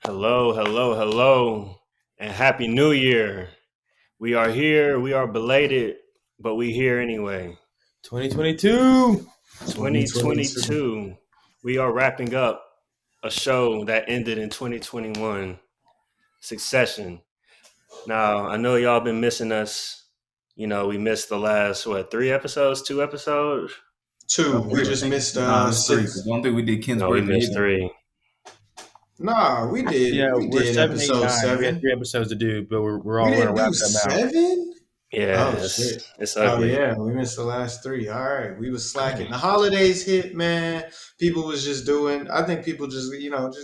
Hello, hello, hello, and Happy New Year. We are here. We are belated, but we here anyway. 2022. 2022. 2022. We are wrapping up a show that ended in 2021, Succession. Now, I know y'all been missing us. We missed the last, three episodes, two episodes? Two. We just missed Nah, it's three. 'Cause six. I don't think we did Ken's No, we birthday missed either. three. Nah, we did. Yeah, We we're did 7, 8, episode 9. We had seven. 3 episodes to do, but we're We all going to didn't wrap do them out. 7. Yeah, Oh shit. it's Oh ugly. yeah, we missed the last 3. All right, we was slacking. The holidays hit, man. People was just doing. I think people just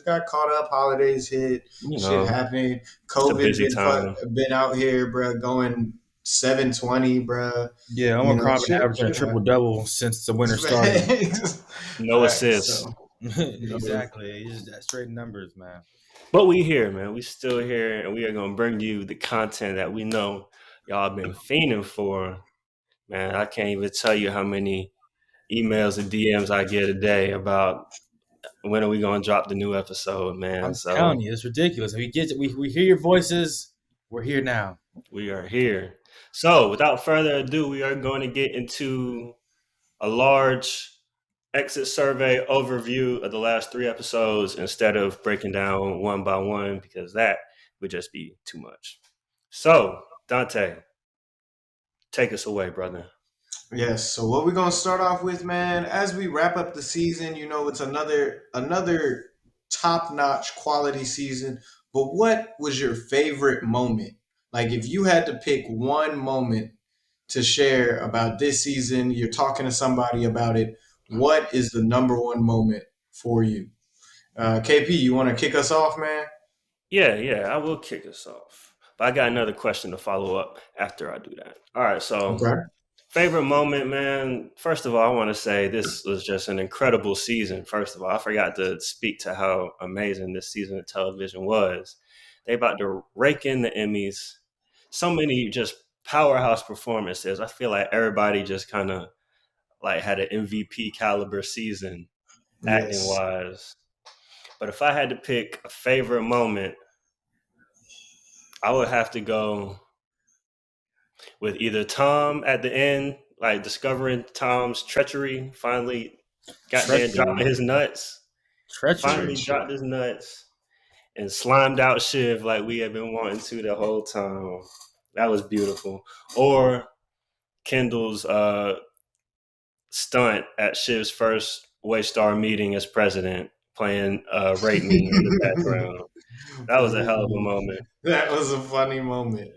got caught up. Holidays hit. You Shit know, happened. it's a COVID busy time. been out here, bro. Going 720, bro. Yeah, Omicron been averaging a triple-double since the winter started. No assists. Exactly. It's just straight numbers, man. But we here, man. We still here, and we are gonna bring you the content that we know y'all been fiending for. Man, I can't even tell you how many emails and DMs I get a day about when are we gonna drop the new episode, man. I'm So telling you, it's ridiculous. We hear your voices. We're here now. we are here. So without further ado, we are going to get into a large exit survey overview of the last 3 episodes instead of breaking down one by one because that would just be too much. So, Dante, take us away, brother. Yes. So what we're gonna start off with, man, as we wrap up the season, it's another top-notch quality season. But what was your favorite moment? Like if you had to pick one moment to share about this season, you're talking to somebody about it, what is the number one moment for you? KP, you want to kick us off, man? Yeah, I will kick us off. But I got another question to follow up after I do that. All right, so Okay. favorite moment, man. First of all, I want to say this was just an incredible season. First of all, I forgot to speak to how amazing this season of television was. They about to rake in the Emmys. So many just powerhouse performances. I feel like everybody just kind of like had an MVP caliber season acting Yes. wise. But if I had to pick a favorite moment, I would have to go with either Tom at the end, like discovering Tom's treachery, finally got there and dropping his nuts. Finally dropped his nuts and slimed out Shiv like we had been wanting to the whole time. That was beautiful. Or Kendall's stunt at Shiv's first Waystar meeting as president, playing Rape Me in the background. That was a hell of a moment. That was a funny moment.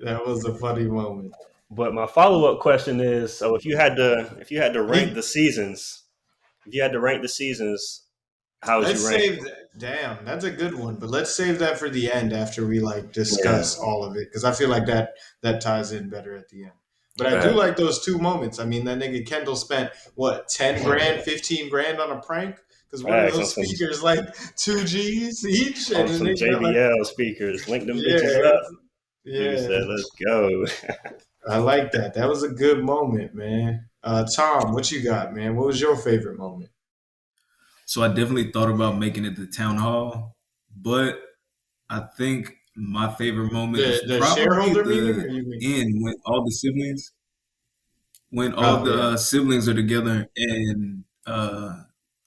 But my follow up question is: so if you had to rank the seasons, how would Let's you rank? save that. Damn, that's a good one. But let's save that for the end after we discuss all of it because I feel like that ties in better at the end. But I do like those 2 moments. I mean, that nigga Kendall spent what 10 grand, 15 grand on a prank because one of those speakers like 2 G's each, and some JBL speakers. Link them bitches up. Yeah, said, let's go. I like that. That was a good moment, man. Tom, what you got, man? What was your favorite moment? So I definitely thought about making it the town hall, but I think my favorite moment is The probably shareholder the meeting, end when all the siblings are together and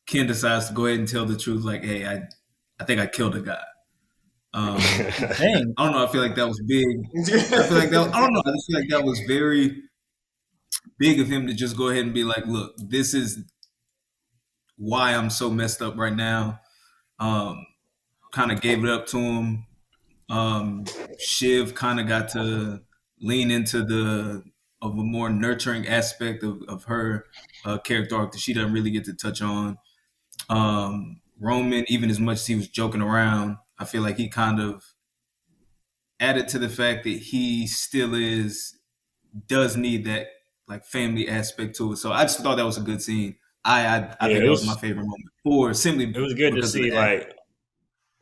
Ken decides to go ahead and tell the truth, like, hey, I think I killed a guy. Dang. I don't know. I feel like that was big. I feel like that. I don't know. I just feel like that was very big of him to just go ahead and be like, look, this is why I'm so messed up right now. Kind of gave it up to him. Shiv kind of got to lean into of a more nurturing aspect of her character arc that she doesn't really get to touch on. Roman, even as much as he was joking around, I feel like he kind of added to the fact that he still does need that like family aspect to it. So I just thought that was a good scene. I think that was my favorite moment. It was good to see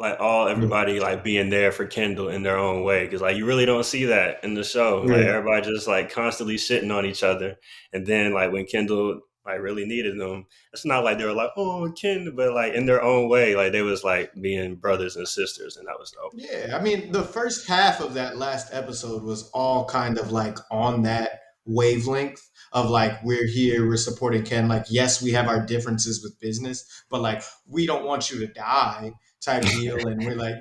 everybody like being there for Kendall in their own way because like you really don't see that in the show. Like everybody just like constantly shitting on each other, and then like when Kendall like really needed them. It's not like they were like, oh, Ken, but like in their own way, like they was like being brothers and sisters, and that was dope. Yeah, I mean, the first half of that last episode was all kind of like on that wavelength of like, we're here, we're supporting Ken. Like, yes, we have our differences with business, but like, we don't want you to die type deal. And we're like,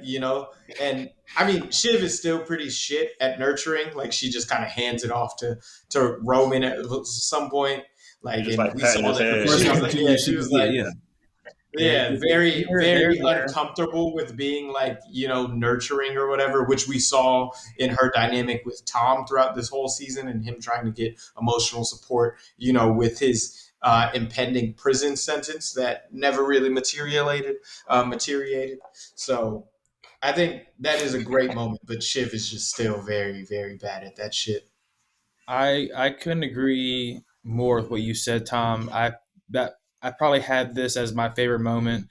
and I mean, Shiv is still pretty shit at nurturing. Like, she just kind of hands it off to Roman at some point. Like, Just and like we patting saw his that head. the First first opportunity, she was like, yeah. yeah, very, very They're- uncomfortable with being like, nurturing or whatever, which we saw in her dynamic with Tom throughout this whole season and him trying to get emotional support, with his impending prison sentence that never really materiated. So I think that is a great moment, but Shiv is just still very, very bad at that shit. I couldn't agree more with what you said, Tom. I probably had this as my favorite moment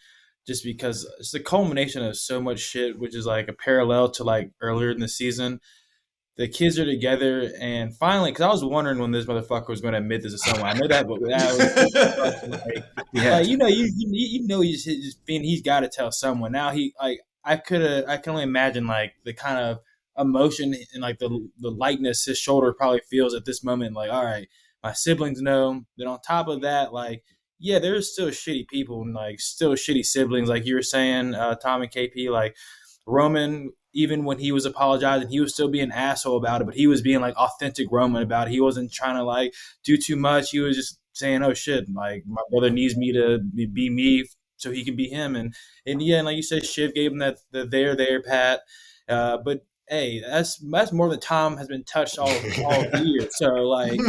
just because it's the culmination of so much shit, which is like a parallel to like earlier in the season. The kids are together, and finally, because I was wondering when this motherfucker was going to admit this to someone. I know that, but that was like, Yeah. he's got to tell someone. Now I can only imagine like the kind of emotion and like the lightness his shoulder probably feels at this moment. Like, all right, my siblings know. Then on top of that, like, yeah, there's still shitty people and like still shitty siblings, like you were saying, Tom and KP. Like Roman, even when he was apologizing, he was still being an asshole about it, but he was being like authentic Roman about it. He wasn't trying to like do too much. He was just saying, "Oh shit, like my brother needs me to be me so he can be him." And yeah, and like you said, Shiv gave him that the there pat. But hey, that's more than Tom has been touched all year. So like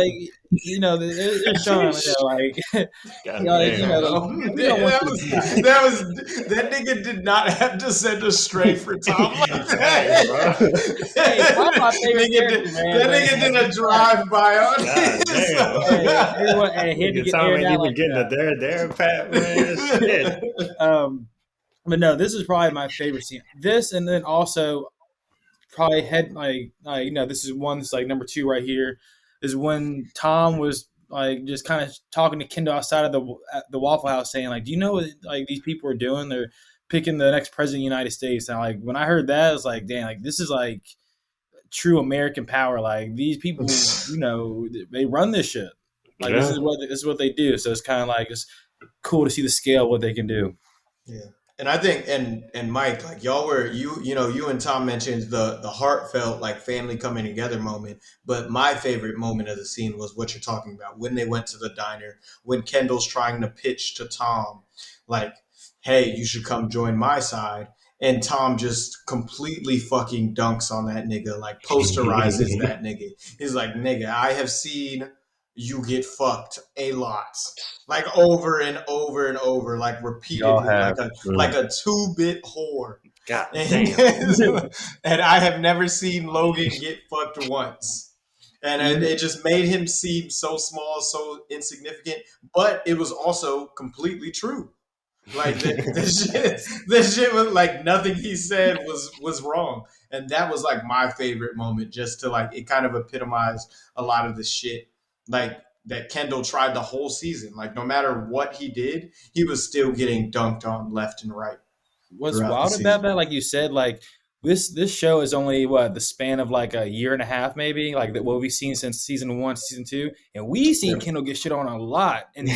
they're showing like God like, damn. we don't want you to die. That nigga did not have to send a stray for Tom like Hey, bro. Hey, Tom's my favorite character, man. That nigga did a drive by on God his. damn. Hey, everyone, hey, he had to Nigga get Tom aired ain't out even like getting that. a there pat, man. Shit. But no, this is probably my favorite scene. This, and then also probably had this is one that's like number 2 right here, is when Tom was like just kind of talking to Kendall outside of the Waffle House, saying like, "Do you know what like these people are doing? They're picking the next president of the United States." And like when I heard that, I was like, "Damn, like this is like true American power. Like these people, they run this shit. Like Yeah. this is what they do." So it's kind of like it's cool to see the scale of what they can do. Yeah. And I think and Mike, like y'all were you and Tom mentioned the heartfelt like family coming together moment, but my favorite moment of the scene was what you're talking about when they went to the diner, when Kendall's trying to pitch to Tom like, "Hey, you should come join my side." And Tom just completely fucking dunks on that nigga, like posterizes that nigga. He's like, "Nigga, I have seen you get fucked a lot." Like over and over and over, like repeatedly, like a 2-bit whore. God And, damn. and I have never seen Logan get fucked once. And it just made him seem so small, so insignificant. But it was also completely true. Like this shit was like nothing he said was wrong. And that was like my favorite moment, just to like it kind of epitomized a lot of the shit like that Kendall tried the whole season. Like no matter what he did, he was still getting dunked on left and right. What's throughout the wild season. about that, like you said, like this show is only the span of like a year and a half, maybe, like what we've seen since season 1 to season 2, and we've seen Kendall get shit on a lot in a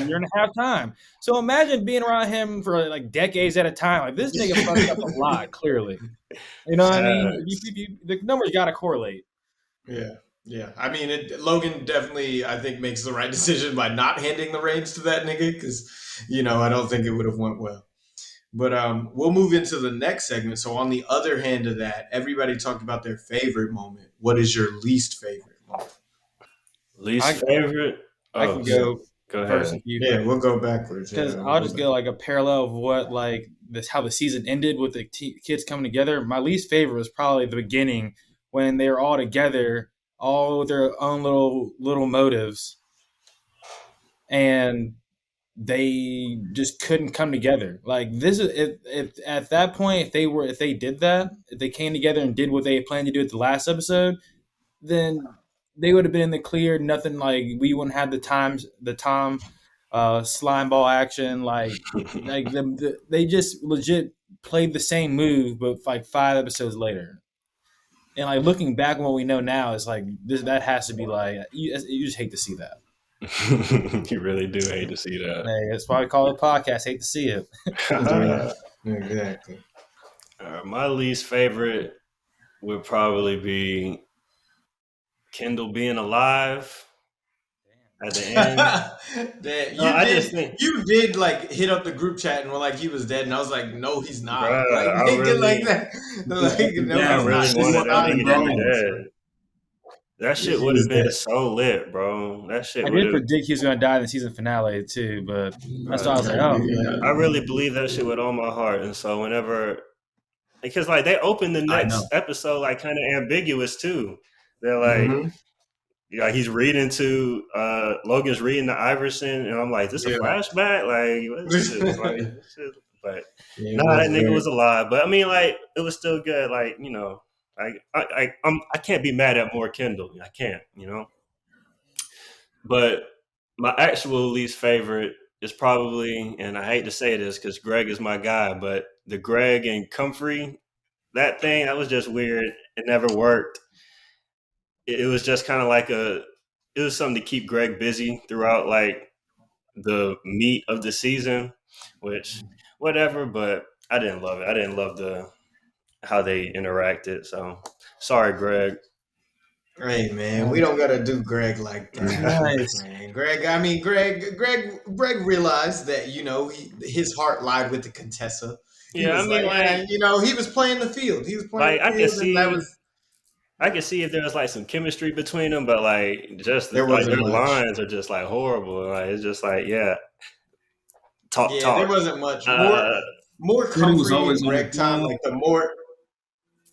year and a half time. So imagine being around him for like decades at a time. Like this nigga fucked up a lot, clearly. You know what I mean? The numbers got to correlate. Yeah. Yeah, I mean, Logan definitely, I think, makes the right decision by not handing the reins to that nigga because, I don't think it would have went well. But we'll move into the next segment. So on the other hand of that, everybody talked about their favorite moment. What is your least favorite moment? Least favorite? I can go ahead. first. Yeah, we'll go backwards. Because Yeah, I'll just go like a parallel of what like this how the season ended with the kids coming together. My least favorite was probably the beginning when they were all together, all with their own little motives, and they just couldn't come together. Like this is if at that point if they did that, if they came together and did what they had planned to do at the last episode, then they would have been in the clear. Nothing like we wouldn't have the Tom slime ball action. Like they just legit played the same move, but like 5 episodes later. And like looking back on what we know now, it's like that has to be like you just hate to see that. You really do hate to see that. Hey, that's why we call it a podcast. Hate to see it. Exactly. My least favorite would probably be Kendall being alive at the end. That you did like hit up the group chat and were like he was dead, and I was like, no, he's not. Bruh, Like I nigga, really- like that. Like, no, Yeah, I he's really not. wanted that He's nigga not to be dead. dead. That shit He would was have been dead. so lit, bro. That shit I would did have. predict he was going to die in the season finale too, but that's why I was like, oh, I really believe that shit with all my heart, and so whenever, because like they opened the I next know. episode like kind of ambiguous too. They're like, Mhm. yeah, he's reading to Logan's reading to Iverson, and I'm like, this Yeah. a flashback? Like, what is this? Like, this shit- but Yeah, nah, that it was nigga very- was alive. But I mean, like, it was still good. Like, you know, I can't be mad at more Kendall. I can't, you know. But my actual least favorite is probably, and I hate to say this because Greg is my guy, but the Greg and Comfrey, that thing, that was just weird. It never worked. It was just kind of like it was something to keep Greg busy throughout like the meat of the season, which whatever, but I didn't love it. I didn't love how they interacted. So sorry, Greg. Hey man, we don't gotta do Greg like that. Nice. Man, Greg realized that his heart lied with the Contessa. He Yeah, I was mean, like, he was playing the field. He was playing like the field, and that was I could see if there was like some chemistry between them, but like just There like wasn't their much. lines are just like horrible. Like it's just like talk. there wasn't much. Uh, More Teddy was Comfrey always and on the Greg time. phone. Like the more,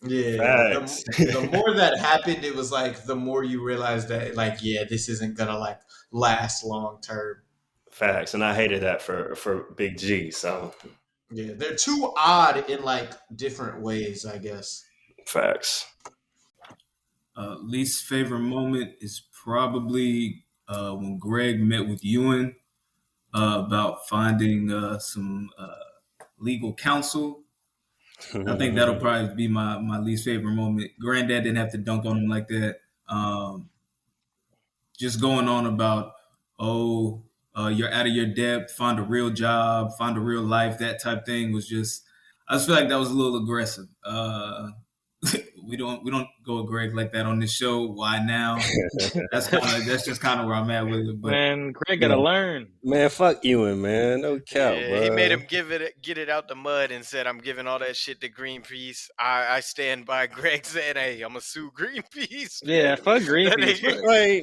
Facts. the more that happened, it was like the more you realize that like this isn't gonna like last long term. Facts, and I hated that for Big G. So Yeah, they're too odd in like different ways, I guess. facts. Least favorite moment is probably when Greg met with Ewan about finding some legal counsel. I think that'll probably be my least favorite moment. Granddad didn't have to dunk on him like that. Just going on about, you're out of your depth, find a real job, find a real life, that type thing was just, I just feel like that was a little aggressive. We don't go with Greg like that on this show. Why now? That's just kind of where I'm at with it. But Man, Greg gotta learn. Man, fuck Ewan, man. No cap, bro. He made him get it out the mud and said, "I'm giving all that shit to Greenpeace." I stand by Greg saying, "Hey, I'm gonna sue Greenpeace." Yeah, fuck Greenpeace.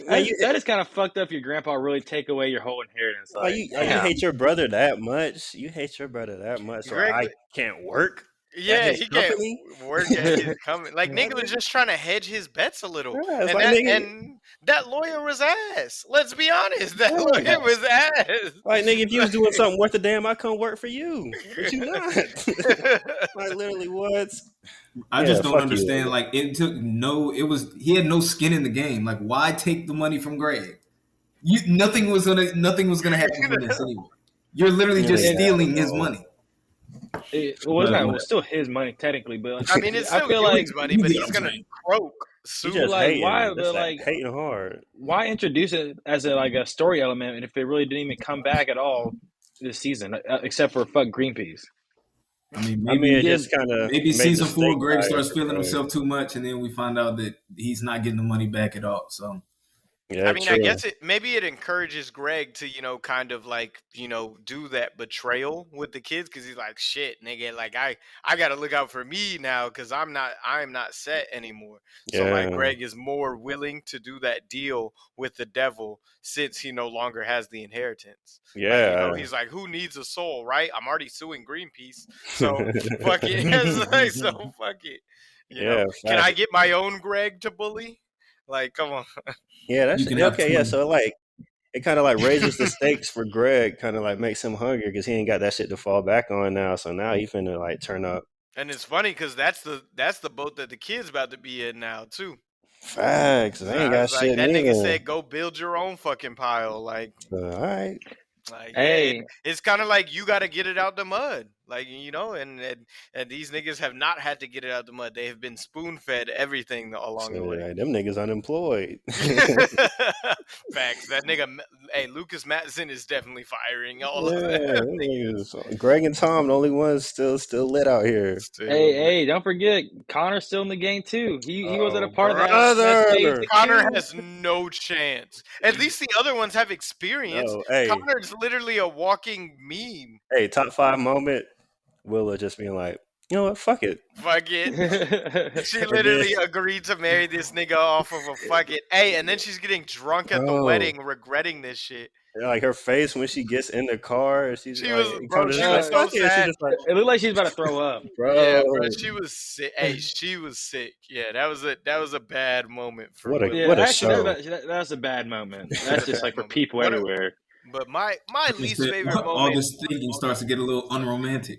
Like, That is kind of fucked up. Your grandpa really take away your whole inheritance. Like, you hate your brother that much? You hate your brother that much? So Greg- I can't work? Yeah, his he can't company? work at his company. Like nigga was just trying to hedge his bets a little, Yeah, it's and, like, nigga- and that lawyer was ass. Let's be honest, that Yeah. lawyer was ass. Like, nigga, if you was doing something worth a damn, I come work for you. But you not. Like, literally, what? I just Yeah, don't fuck understand. you. Like he had no skin in the game. Like why take the money from Greg? Nothing was gonna happen from this anyway. You're literally just Yeah, stealing his no. money. it was still his money technically, but like, I mean, it's I still feel like Ewing's money, but he's gonna croak. You Sue just like, hating. why- That's but, like, like- hating hard. why introduce it as a story element if it really didn't even come back at all this season, except for fuck Greenpeace. I mean, I mean, maybe it just kind of maybe season 4, Greg starts feeling himself too much, and then we find out that he's not getting the money back at all. So Yeah, I mean, I guess maybe it encourages Greg to, kind of like, do that betrayal with the kids because he's like, shit, nigga, like I got to look out for me now because I'm not set anymore. So like Greg is more willing to do that deal with the devil since he no longer has the inheritance. Yeah. He's like, who needs a soul, right? I'm already suing Greenpeace, so fuck it. It's like, so fuck it. You know? Can I get my own Greg to bully? Like, come on. Yeah, that's You can have okay. Yeah, 20. so like it kind of like raises the stakes for Greg, kind of like makes him hungry because he ain't got that shit to fall back on now. So now he finna like turn up. And it's funny because that's the boat that the kid's about to be in now too. Facts. They ain't I got was like, shit that nigga neither. said, "Go build your own fucking pile." Like, All right. yeah, Hey, it's kind of like you got to get it out the mud, like and these niggas have not had to get it out the mud. They have been spoon fed everything along the way. Them niggas unemployed. Facts. That nigga, hey, Lucas Matson is definitely firing all of Yeah, them them niggas. niggas. Greg and Tom, the only ones still lit out here. Still, hey, don't forget, Connor's still in the game too. He wasn't a part of that brother. phase Connor two. has no chance. At least the other ones have experience. No, hey, Connor's literally a walking meme. hey, top 5 moment. Willa just being like, you know what? Fuck it. Fuck it. She literally agreed to marry this nigga off of a fuck it. Hey, and then she's getting drunk at the Bro. wedding, regretting this shit. Like her face when she gets in the car, she's She like, was- bro, she was so fuck it. sad. She just like, It looked like she's about to throw up. bro. Yeah, bro, she was sick. Hey, she was sick. Yeah, that was a bad moment for What a- Will. Yeah, What actually, show. that's a bad moment. That's just like for moment. people What a- everywhere. But my least favorite All moment. this thinking starts to get a little unromantic.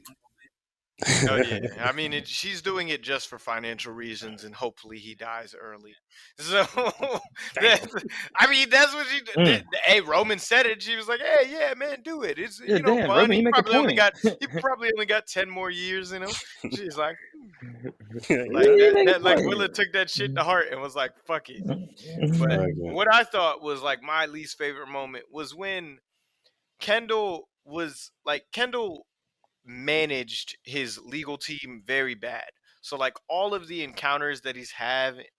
Oh yeah, I mean, she's doing it just for financial reasons, and hopefully he dies early. So, I mean, that's what she. Hey, Roman said it. She was like, "Hey, yeah, man, do it. It's Yeah, damn, fun. Roman, you He make a probably only point." got 10 more years in him." She's like, Yeah, you make a like point. Willa took that shit to heart and was like, "Fuck it." But Okay. what I thought was like my least favorite moment was when Kendall managed his legal team very bad. So like all of the encounters that he's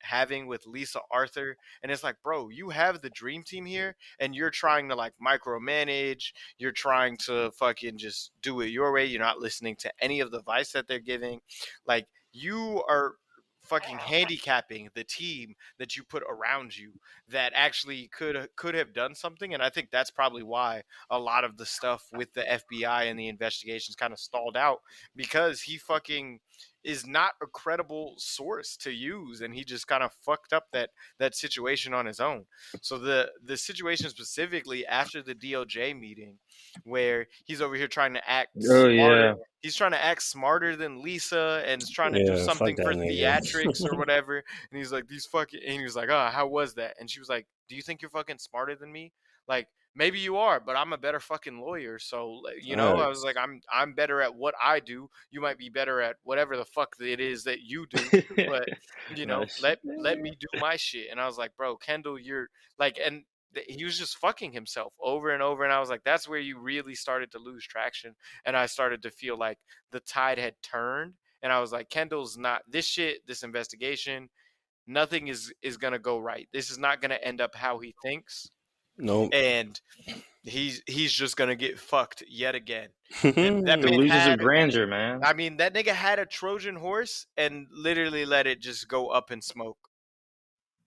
having with Lisa Arthur, and it's like, bro, you have the dream team here, and you're trying to like micromanage. You're trying to fucking just do it your way. You're not listening to any of the advice that they're giving. Like you are fucking handicapping the team that you put around you that actually could have done something. And I think that's probably why a lot of the stuff with the FBI and the investigations kind of stalled out, because he fucking is not a credible source to use, and he just kind of fucked up that situation on his own. So the situation specifically after the DOJ meeting, where he's over here trying to act Oh, yeah. he's trying to act smarter than Lisa and is trying to do Yeah, fuck something that for nigga. theatrics or whatever. And he's like, and he was like, oh, how was that? And she was like, do you think you're fucking smarter than me? Like, maybe you are, but I'm a better fucking lawyer. So, I was like, I'm better at what I do. You might be better at whatever the fuck it is that you do. But, Nice. let me do my shit. And I was like, bro, Kendall, you're like, and he was just fucking himself over and over. And I was like, that's where you really started to lose traction. And I started to feel like the tide had turned. And I was like, Kendall's not this investigation. Nothing is going to go right. This is not going to end up how he thinks. Nope. And he's just going to get fucked yet again. And that man Delusions of had- grandeur, man. I mean, that nigga had a Trojan horse and literally let it just go up in smoke.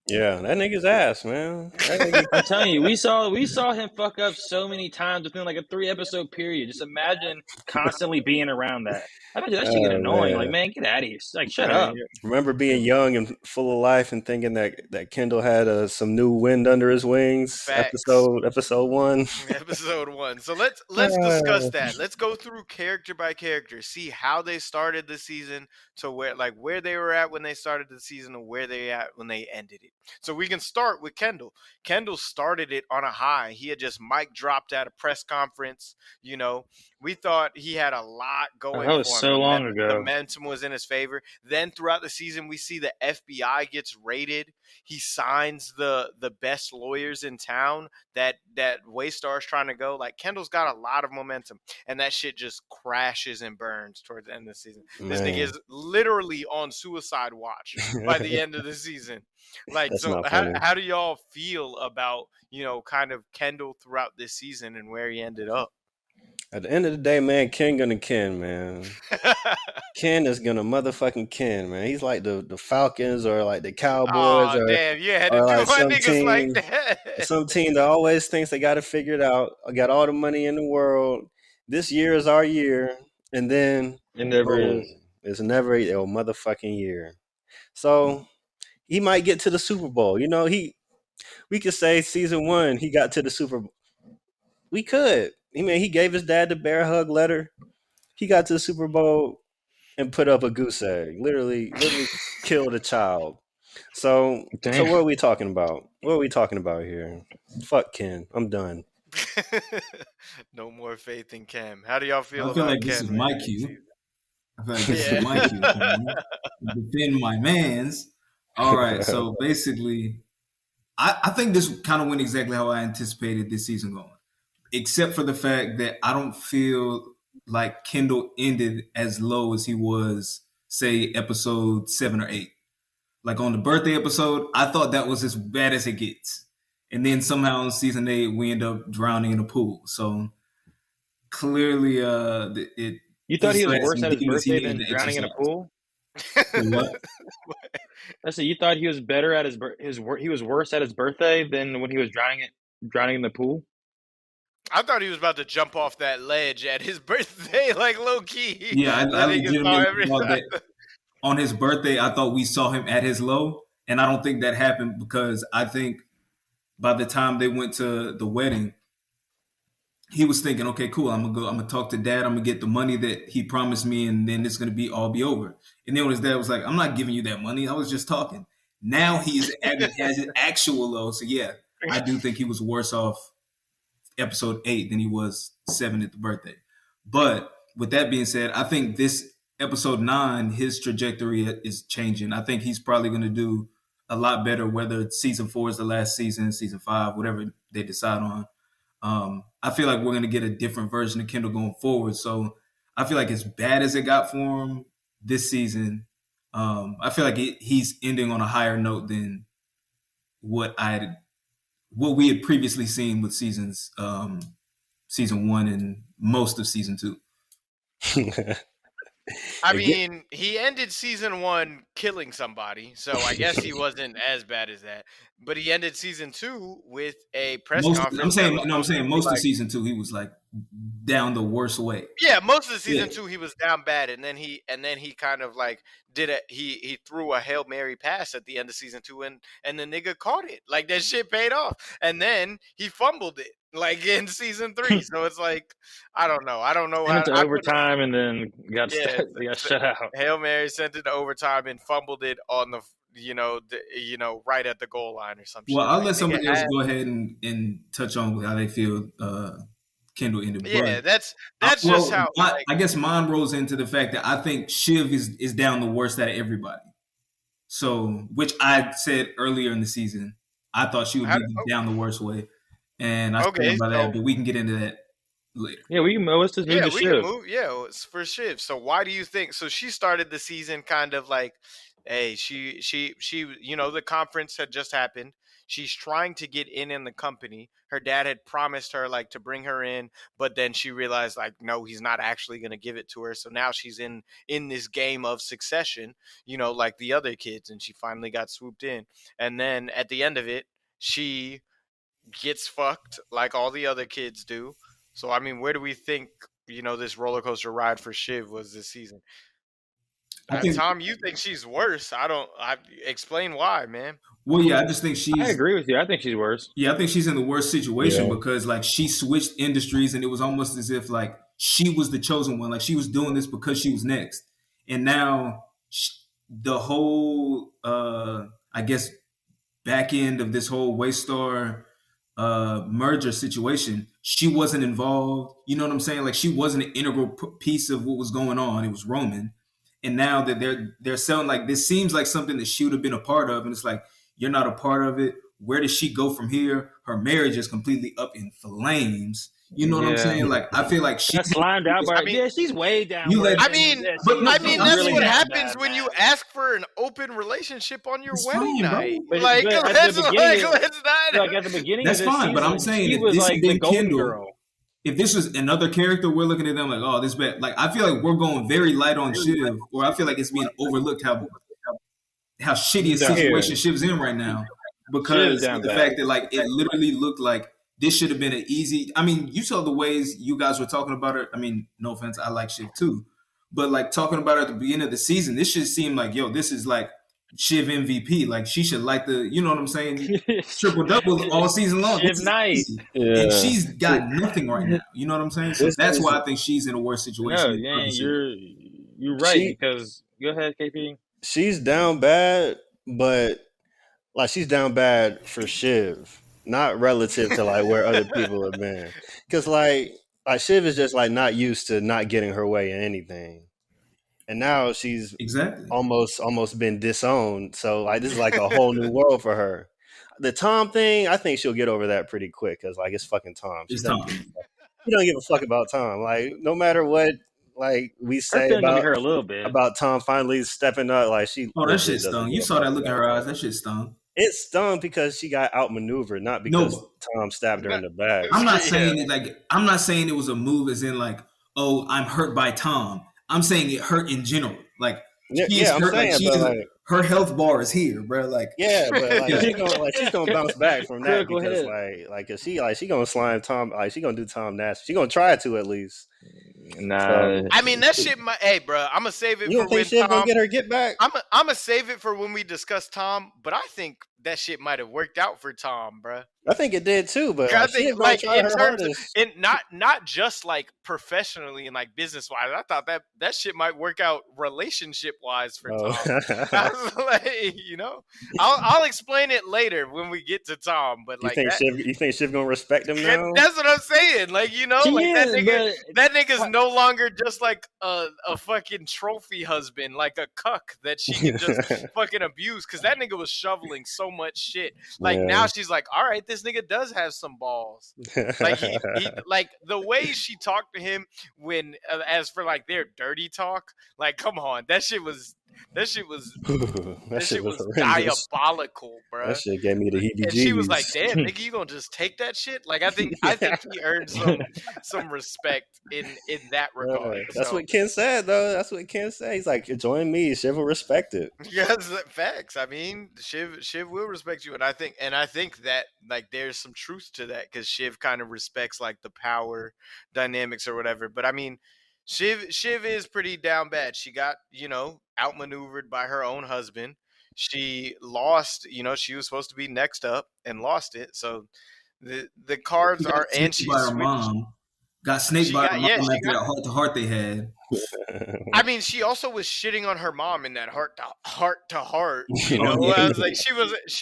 Yeah, that nigga's ass, man. That nigga, I'm telling you, we saw him fuck up so many times within like a 3-episode period. Just imagine constantly being around that. I bet you that shit get Oh, annoying. man. Like, man, get out of here. Like, shut up. remember being young and full of life and thinking that Kendall had some new wind under his wings. Facts. Episode 1. Episode 1. So let's discuss that. Let's go through character by character, see how they started the season to where they were at when they started the season and where they at when they ended it. So we can start with Kendall. Kendall started it on a high. He had just mic dropped at a press conference. We thought he had a lot going That was for him. so long ago. The momentum was in his favor. Then throughout the season, we see the FBI gets raided. He signs the best lawyers in town that Waystar's trying to go. Like, Kendall's got a lot of momentum, and that shit just crashes and burns towards the end of the season. This Man. nigga is literally on suicide watch by the end of the season. Like, That's so not funny. how do y'all feel about, kind of Kendall throughout this season and where he ended up? At the end of the day, man, Ken gonna Ken, man. Ken is gonna motherfucking Ken, man. He's like the Falcons or like the Cowboys Oh, or damn, you had to do or like my some niggas like team- that. some team that always thinks they got it figured out. I got all the money in the world. This year is our year, and then It never boom, is. it's never a motherfucking year. So he might get to the Super Bowl. We could say season 1 he got to the Super Bowl. We could. He gave his dad the bear hug letter. He got to the Super Bowl and put up a goose egg. Literally killed a child. So Damn. what are we talking about? What are we talking about here? Fuck Ken. I'm done. No more faith in Cam. How do y'all feel I feel about like this Cam? is my ending the cue. season? I feel like this Yeah. is my cue. To defend my mans. All right. So basically, I think this kind of went exactly how I anticipated this season going, except for the fact that I don't feel like Kendall ended as low as he was, say, episode 7 or 8. Like on the birthday episode, I thought that was as bad as it gets. And then somehow in season 8, we end up drowning in a pool. So clearly, You thought he was had worse some at his demons he birthday needed than to drowning in a exercise. pool? What? I said you thought he was better at he was worse at his birthday than when he was drowning in the pool. I thought he was about to jump off that ledge at his birthday, like low key. Yeah, I That nigga saw legitimately every thought time. that on his birthday, I thought we saw him at his low. And I don't think that happened because I think by the time they went to the wedding, he was thinking, okay, cool, I'm gonna talk to dad, I'm gonna get the money that he promised me, and then it's gonna be over. And then when his dad was like, I'm not giving you that money, I was just talking. Now he's has an actual low. So yeah, I do think he was worse off episode 8 than he was 7 at the birthday. But with that being said, I think this episode 9, his trajectory is changing. I think he's probably going to do a lot better, whether season 4 is the last season, season 5, whatever they decide on. I feel like we're going to get a different version of Kendall going forward. So I feel like as bad as it got for him this season, I feel like he's ending on a higher note than what we had previously seen with season 1 and most of season 2. I mean, he ended season 1 killing somebody, so I guess he wasn't as bad as that. But he ended season 2 with a press conference. I'm saying most of season 2 he was like down the worst way. Yeah, most of the season 2 he was down bad, and then he kind of like he threw a Hail Mary pass at the end of season 2, and the nigga caught it. Like that shit paid off, and then he fumbled it like in season 3. So it's like I don't know. Went into overtime and then got shut out. Hail Mary sent it to overtime and fumbled it on the right at the goal line or something. Well, I'll let somebody else go ahead and touch on how they feel Kendall ended. Yeah, that's just how. I guess mine rolls into the fact that I think Shiv is down the worst out of everybody. So, which I said earlier in the season, I thought she would be down the worst way, and I stand by that. But we can get into that later. Yeah, we can move. Let's just move to Shiv. It's for Shiv. So why do you think? So she started the season kind of like, hey, she the conference had just happened. She's trying to get in the company. Her dad had promised her like to bring her in, but then she realized like, no, he's not actually going to give it to her. So now she's in this game of succession, like the other kids, and she finally got swooped in. And then at the end of it, she gets fucked like all the other kids do. So I mean, where do we think this roller coaster ride for Shiv was this season? Tom, you think she's worse? I explain why, man. Well, yeah, I just think I agree with you. I think she's worse. Yeah, I think she's in the worst situation because like she switched industries and it was almost as if like she was the chosen one. Like she was doing this because she was next. And now the whole, I guess, back end of this whole Waystar merger situation, she wasn't involved. You know what I'm saying? Like she wasn't an integral piece of what was going on. It was Roman. And now that they're selling, like this seems like something that she would have been a part of. And it's like, you're not a part of it. Where does she go from here? Her marriage is completely up in flames. You know what I'm saying? Like, I feel like she's slimed out by. She's way down. That's what happens when you ask for an open relationship on your wedding night. Like at the beginning, that's fine. Season, but I'm saying she was like the golden Kendall, girl. If this was another character, we're looking at them like, oh, this bad. Like, I feel like we're going very light on Shiv, or I feel like it's being overlooked how shitty a situation Shiv's in right now because of the fact that like it literally looked like this should have been an easy. I mean, you saw the ways you guys were talking about her. I mean, no offense, I like Shiv too, but like talking about her at the beginning of the season, this should seem like, yo, this is like Shiv MVP. Like she should like you know what I'm saying? Triple doubles all season long. Shiv night. And she's got nothing right now. You know what I'm saying? So that's why I think she's in a worse situation. No, you're right because go ahead, KP. She's down bad but like she's down bad for Shiv, not relative to like where other people have been. Because like Shiv is just like not used to not getting her way in anything, and now she's Exactly. almost been disowned. So like this is like a whole new world for her. The Tom thing, I think she'll get over that pretty quick because like it's fucking Tom. It's Tom. She don't give a fuck about Tom. Like no matter what, like we Her say feeling gonna be about hurt a little bit. Tom finally stepping up, like she. Oh, that shit doesn't stung. give You a saw fuck that look in about her it. eyes. That shit stung. It stung because she got outmaneuvered, not because Tom stabbed her in the back. I'm not saying it like I'm not saying it was a move as in like, oh, I'm hurt by Tom. I'm saying it hurt in general. Like she is hurt. Like she is. Her health bar is here, bro. Like yeah, but like she's gonna bounce back from that because cause she gonna slime Tom. Like she gonna do Tom nasty. She gonna try to at least. Nah, So, I mean that shit. Hey, bro, I'm gonna save it you for don't think when Shiv Tom. gonna get her get back? I'm gonna save it for when we discuss Tom. But I think that shit might have worked out for Tom, bro. I think it did too, but I like, think Shiv gonna like try in her terms of, hardest. and not just like professionally and like business wise. I thought that shit might work out relationship wise for Tom. I was like, you know, I'll explain it later when we get to Tom. But like, you think Shiv gonna respect him now? That's what I'm saying. Like, you know, like that nigga's no longer just like a fucking trophy husband, like a cuck that she can just fucking abuse. Because that nigga was shoveling so much shit. Like now she's like, all right, this nigga does have some balls. Like he like the way she talked to him when as for like their dirty talk, like come on, that shit was diabolical, bro. That shit gave me the heebie-jeebies. And she was like, damn, nigga, you gonna just take that shit? Like I think he earned some respect in that regard. That's what Ken said though. That's what Ken said. He's like, join me, Shiv will respect it. Yes, facts. I mean, Shiv will respect you, and I think that like there's some truth to that because Shiv kind of respects like the power dynamics or whatever. But I mean, Shiv is pretty down bad. She got, you know, outmaneuvered by her own husband. She lost, you know, she was supposed to be next up and lost it. So the cards are, and she by her mom. Got snaked by her mom after that heart to heart they had. I mean, she also was shitting on her mom in that heart to heart. You know, I was like, she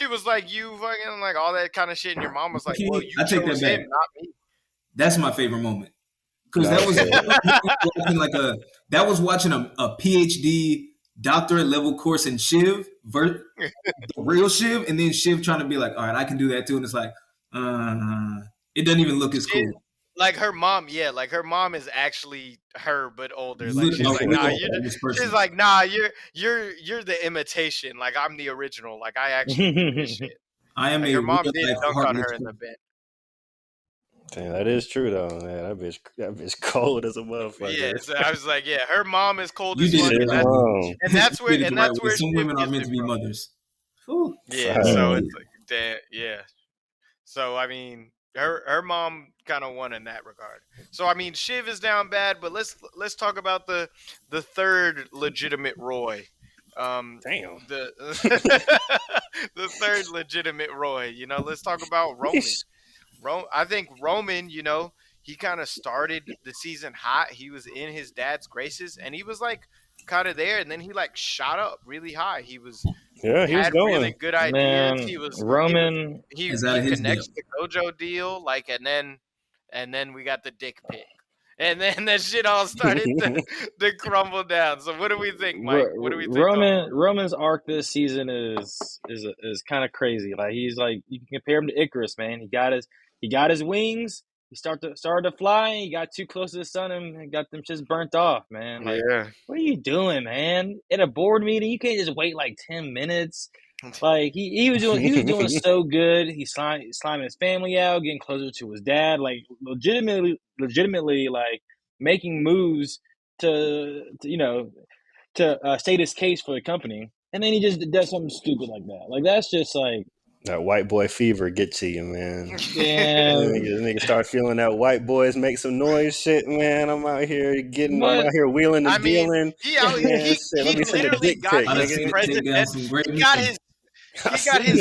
was like, you fucking like all that kind of shit, and your mom was like, well, you chose him, not me. That's my favorite moment. Because that was watching a PhD doctorate level course in Shiv, the real Shiv, and then Shiv trying to be like, all right, I can do that too, and it's like, it doesn't even look as cool. Like her mom, like her mom is actually her but older. Like she's like, nah, she's like, nah, you're the imitation. Like I'm the original. Like I actually do this shit. I am. Like, her mom did dunk on her in the bed. Damn, that is true though, man. That bitch cold as a motherfucker. Yeah, so I was like, yeah, her mom is cold as fuck. And that's where some women are meant to be mothers. Ooh. Yeah, so it's like, damn, yeah. So I mean, her mom kind of won in that regard. So I mean, Shiv is down bad, but let's talk about the third legitimate Roy. Damn. The third legitimate Roy. You know, let's talk about Roman. I think Roman, you know, he kind of started the season hot. He was in his dad's graces, and he was like kind of there, and then he like shot up really high. He was had going. Really good ideas. Man, he was Roman. He connects the Gojo deal, like, and then we got the dick pic. And then that shit all started to crumble down. So what do we think, Mike? What do we think? Roman's arc this season is kind of crazy. Like he's like, you can compare him to Icarus, man. He got his wings. He started to fly. He got too close to the sun and got them just burnt off, man. Like, what are you doing, man? At a board meeting, you can't just wait like 10 minutes. Like he was doing so good. He's sliming his family out, getting closer to his dad. Like legitimately, like making moves to state his case for the company. And then he just does something stupid like that. Like that's just like. That white boy fever get to you, man. Yeah. Niggas start feeling that white boys make some noise shit, man. I'm out here wheeling and dealing. He literally got his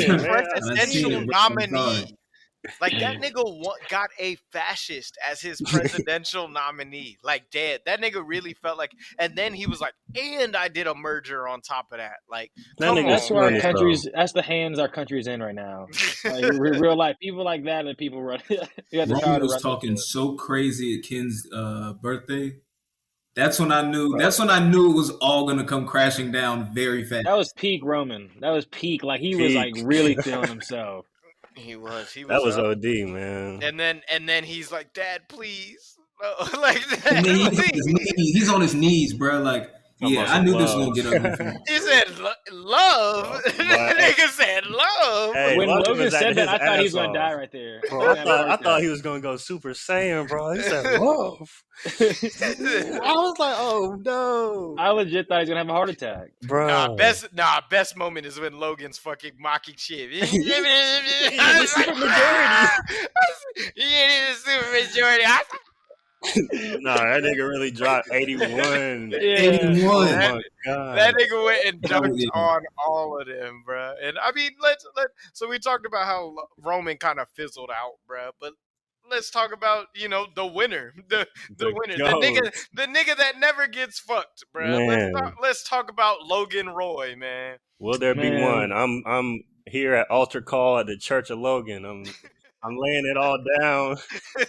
presidential nominee Like that nigga got a fascist as his presidential nominee. Like dead. That nigga really felt like. And then he was like, "And I did a merger on top of that." Like, That come nigga's That's on, where our funny, man. country's. That's the hands our country's in right now. Like real life, people like that, and people run. You have to try Roman to was run this talking shit. so crazy at Ken's birthday. That's when I knew. That's when I knew it was all gonna come crashing down very fast. That was peak Roman. That was peak. Like he was like Peak. really feeling himself. He was That was up. OD, man. And then he's like, "Dad, please." No, like And Dad, then please. he's on his knees, bro. Like, Talking yeah, about I some knew this was love. gonna get ugly for him. He said love. But, Nigga said love. hey, When Logan Logan was said acting that, I his thought he was ass gonna off. die right there. Bro, I thought he was gonna go Super Saiyan, bro. He said love. I was like, oh no, I legit thought he was gonna have a heart attack. bro. Best moment is when Logan's fucking mocking shit. the super majority. He ain't even super majority. Nah, that nigga really dropped 81. Yeah. 81. Oh That- my god. That nigga went and That was dunked it. on all of them, bruh. And I mean, so we talked about how Roman kind of fizzled out, bruh. But let's talk about the winner, the winner, goat. the nigga that never gets fucked, bruh. Man. Let's talk about Logan Roy, man. Will there be Man. one? I'm here at altar call at the Church of Logan. I'm laying it all down.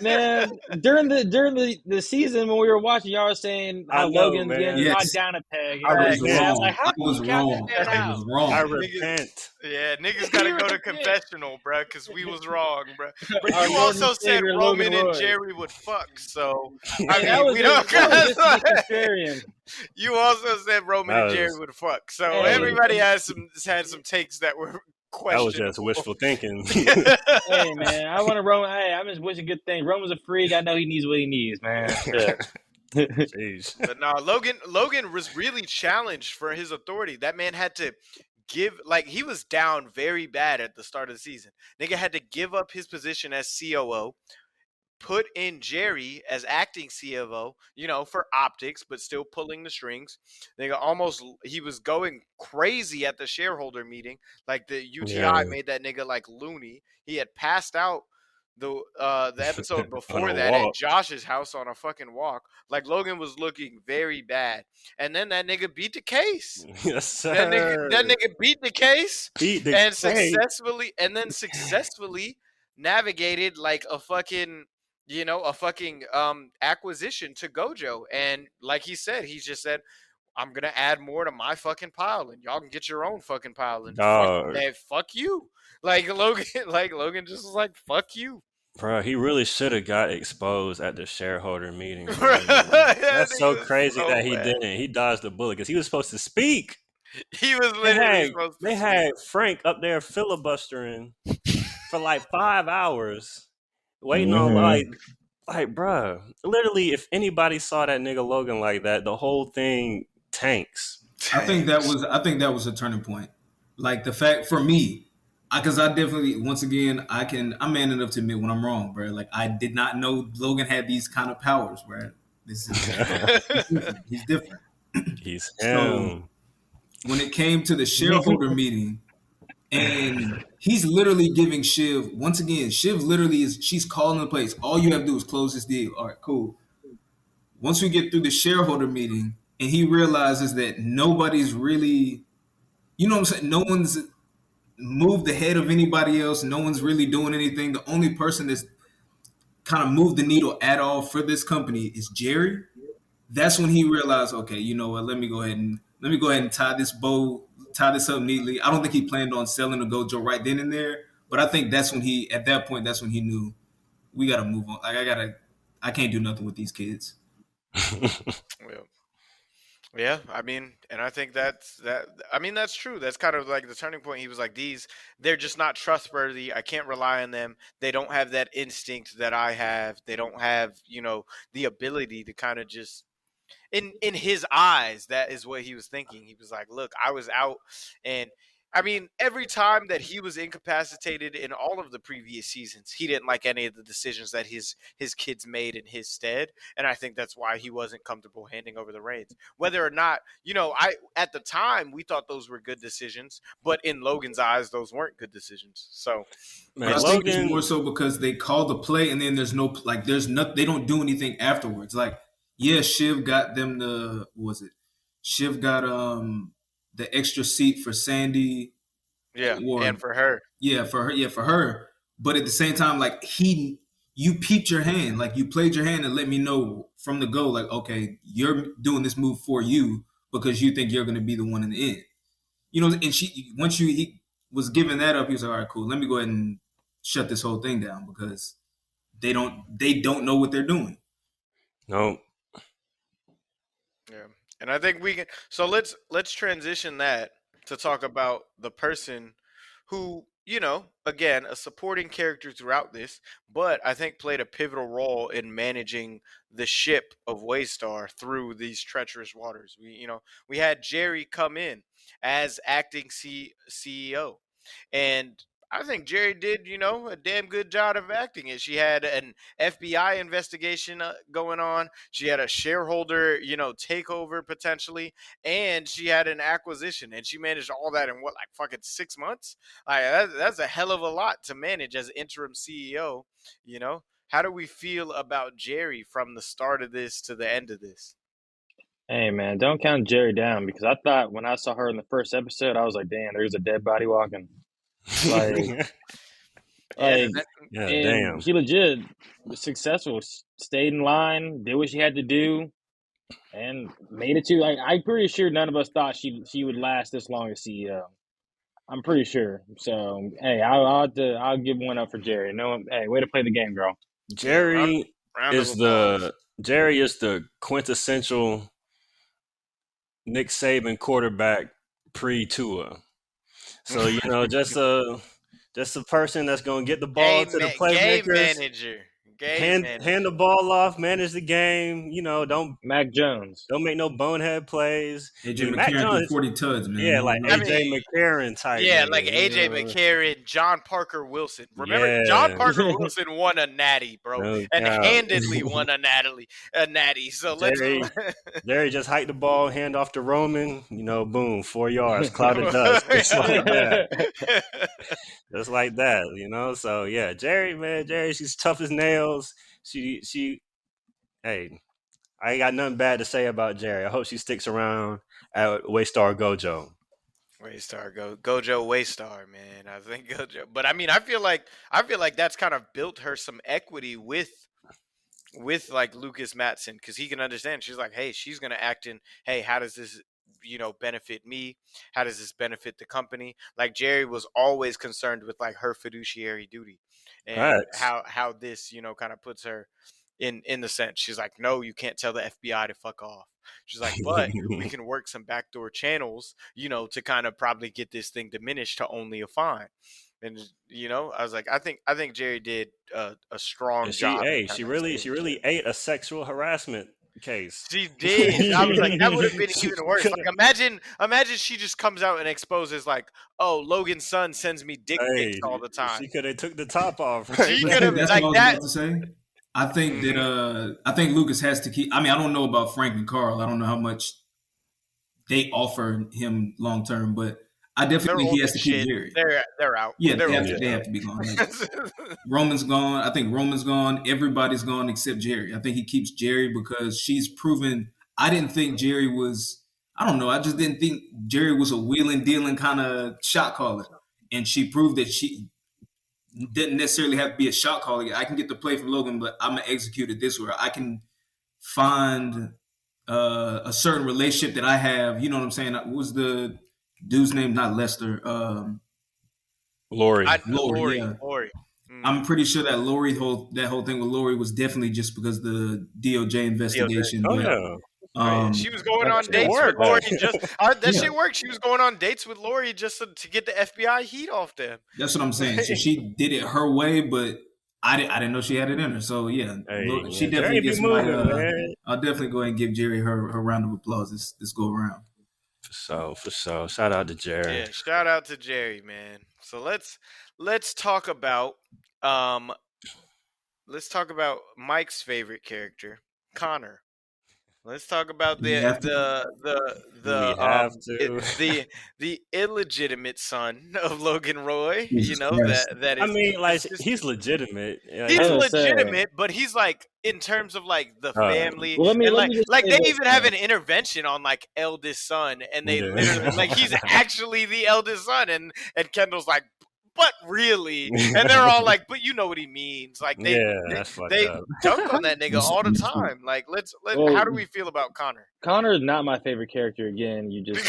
Man, during the season when we were watching, y'all were saying I how know, Logan's man. getting Yes. knocked down a peg. I was Right. I was wrong. like, how I can was you count wrong. that man I out? was wrong. I I repent. Yeah, niggas gotta You go to repent. confessional, bruh, because we was wrong, bruh. But Our you Lord also and said Savior, Roman Logan and Roy. Jerry would fuck, so Hey, I that mean, was we don't. just to be contrarian. You also said Roman That and Jerry was- would fuck, so Hey. everybody had some takes that were That was questionable. just wishful thinking. Hey man, I want to Roman. Hey, I'm just wishing good things. Roman's a freak. I know he needs what he needs, man. Jeez. But no, Logan was really challenged for his authority. That man had to he was down very bad at the start of the season. Nigga had to give up his position as COO, put in Jerry as acting CFO, for optics, but still pulling the strings. He was going crazy at the shareholder meeting. Like the UTI Yeah. made that nigga like loony. He had passed out the episode before a that at walk. Josh's house on a fucking walk. Like Logan was looking very bad. And then that nigga beat the case. Yes, sir. That nigga beat the case Beat the and cake. successfully navigated like a fucking acquisition to Gojo. And like he just said, I'm gonna add more to my fucking pile, and y'all can get your own fucking pile. And Dog. fuck you. Like Logan just was like, fuck you. Bro, he really should have got exposed at the shareholder meeting. bro. Bruh, that That's so nigga was crazy so that he bad. didn't. He dodged the bullet because he was supposed to speak. He was They literally had, supposed to they had Frank up there filibustering for like 5 hours, waiting on like, bruh. Literally, if anybody saw that nigga Logan like that, the whole thing tanks. think that was a turning point. Like the fact for me, because I definitely, once again, I'm man enough to admit when I'm wrong, bro. Like I did not know Logan had these kind of powers, bro. This is he's different. He's So- him. When it came to the shareholder meeting, and he's literally giving Shiv, once again, Shiv literally she's calling the place. All you have to do is close this deal. All right, cool. Once we get through the shareholder meeting, and he realizes that nobody's really, you know what I'm saying? No one's moved ahead of anybody else. No one's really doing anything. The only person that's kind of moved the needle at all for this company is Jerry. That's when he realized, okay, you know what? Let me go ahead and tie this up neatly. I don't think he planned on selling the Gojo right then and there, but I think that's when he knew we got to move on. Like I can't do nothing with these kids. Yeah, I mean, and I think that's true. That's kind of like the turning point. He was like, they're just not trustworthy. I can't rely on them. They don't have that instinct that I have. They don't have, the ability to kind of just, in his eyes, that is what he was thinking. He was like, look, I was out and I mean, every time that he was incapacitated in all of the previous seasons, he didn't like any of the decisions that his kids made in his stead, and I think that's why he wasn't comfortable handing over the reins. Whether or not, I at the time we thought those were good decisions, but in Logan's eyes, those weren't good decisions. So, Man, I think it's Logan, more so because they call the play and then there's no they don't do anything afterwards. Like, yeah, Shiv got them Shiv got the extra seat for Sandy. yeah, Or, and for her, for her. But at the same time, like you peeped your hand, like you played your hand and let me know from the go, like, okay, you're doing this move for you because you think you're going to be the one in the end. And he was giving that up, he was like, all right, cool. Let me go ahead and shut this whole thing down because they don't know what they're doing. no. yeah, and I think we can. So let's transition that to talk about the person who, again, a supporting character throughout this, but I think played a pivotal role in managing the ship of Waystar through these treacherous waters. We had Jerry come in as acting CEO, and I think Jerry did, a damn good job of acting it. She had an FBI investigation going on. She had a shareholder, takeover potentially, and she had an acquisition, and she managed all that in what, like fucking 6 months? That's a hell of a lot to manage as interim CEO. How do we feel about Jerry from the start of this to the end of this? Hey man, don't count Jerry down because I thought when I saw her in the first episode, I was like, damn, there's a dead body walking. Like, Yeah, like, Yeah, and damn. she legit was successful, stayed in line, did what she had to do, and made it to. Like, I'm pretty sure none of us thought she would last this long as CEO. I'm pretty sure. So, hey, I'll give one up for Jerry. No, hey, way to play the game, girl. Jerry round of is applause. the quintessential Nick Saban quarterback pre-Tua. So just a person that's gonna get the ball to the Game playmakers, manager. hand the ball off, manage the game. Don't Mac Jones. make no bonehead plays. AJ Mac McCarron Jones, threw 40 tuds, man. yeah, like I AJ mean, McCarron type. Yeah, nigga, like AJ McCarron, John Parker Wilson. Remember, Yeah. John Parker Wilson won a natty, bro, No and doubt. handedly won a natty. So Jerry- Jerry just hiked the ball, hand off to Roman. Boom, 4 yards, cloud of dust, just like that. Just like that, So yeah, Jerry, she's tough as nails. She, hey, I ain't got nothing bad to say about Jerry. I hope she sticks around at Waystar Gojo. Waystar, Gojo Waystar, man. I think Gojo, but I mean, I feel like that's kind of built her some equity with like Lucas Matson, because he can understand. She's like, hey, she's gonna act in. Hey, how does this benefit me? How does this benefit the company? Like, Jerry was always concerned with like her fiduciary duty and Facts. how this kind of puts her in the sense. She's like, no, you can't tell the FBI to fuck off. She's like, but we can work some backdoor channels, to kind of probably get this thing diminished to only a fine. And I was like, I think Jerry did a strong And job. she really ate a sexual harassment case. She did. I was like, that would have been even worse. Like, imagine she just comes out and exposes like, oh, Logan's son sends me dick pics all the time. She could have took the top off. She could have That's like what I was that. about to say. I think that I think Lucas has to keep. I mean, I don't know about Frank and Carl. I don't know how much they offer him long term, but I definitely think he has to keep Jerry. They're out. Yeah, they're they have to be gone. Like, Roman's gone. I think Roman's gone. Everybody's gone except Jerry. I think he keeps Jerry because she's proven. I didn't think Jerry was. I don't know. I just didn't think Jerry was a wheeling dealing kind of shot caller, and she proved that she didn't necessarily have to be a shot caller. I can get the play from Logan, but I'm gonna execute it this way. I can find a certain relationship that I have. You know what I'm saying? What was the dude's name? Not Lester. Lori. Lori. Yeah. Lori. I'm pretty sure that that whole thing with Lori was definitely just because of the DOJ investigation. Oh, but, yeah. She was going on shit dates worked. with Lori. That shit worked. She was going on dates with Lori just to get the FBI heat off them. That's what I'm saying. So she did it her way, but I didn't know she had it in her. So yeah, she definitely gets my. I'll definitely go ahead and give Jerry her round of applause this go around. For sure. Shout out to Jerry. Yeah, shout out to Jerry, man. So let's talk about um Mike's favorite character, Connor. Let's talk about We have to. We have the illegitimate son of Logan Roy. Jesus You know Christ. that I is mean, like consistent. he's legitimate. Like, He's I was gonna say. legitimate, but he's like in terms of like the family, Well, let me and let me just like say they this, even have man. an intervention on like eldest son, and they Yeah. literally like he's actually the eldest son, and Kendall's like, but really, and they're all like, but you know what he means, like yeah, that's fucked they up. dunk on that nigga all the time. Like let's Well, how do we feel about Connor? Connor is not my favorite character. Again, you just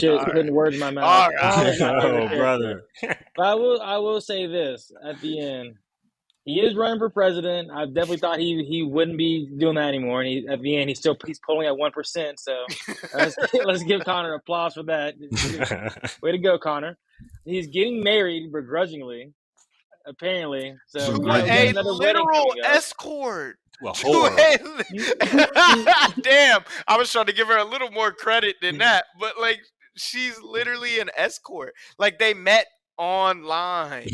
Sure. putting words in my mouth. All right. Connor's my favorite Oh, character. brother. But I will say this at the end. He is running for president. I definitely thought he wouldn't be doing that anymore. And at the end, he's polling at 1%. So let's give Connor applause for that. Way to go, Connor. He's getting married begrudgingly, apparently. So we got A another wedding literal coming up. escort. Well, To whore. Damn, I was trying to give her a little more credit than that, but like she's literally an escort. Like they met online.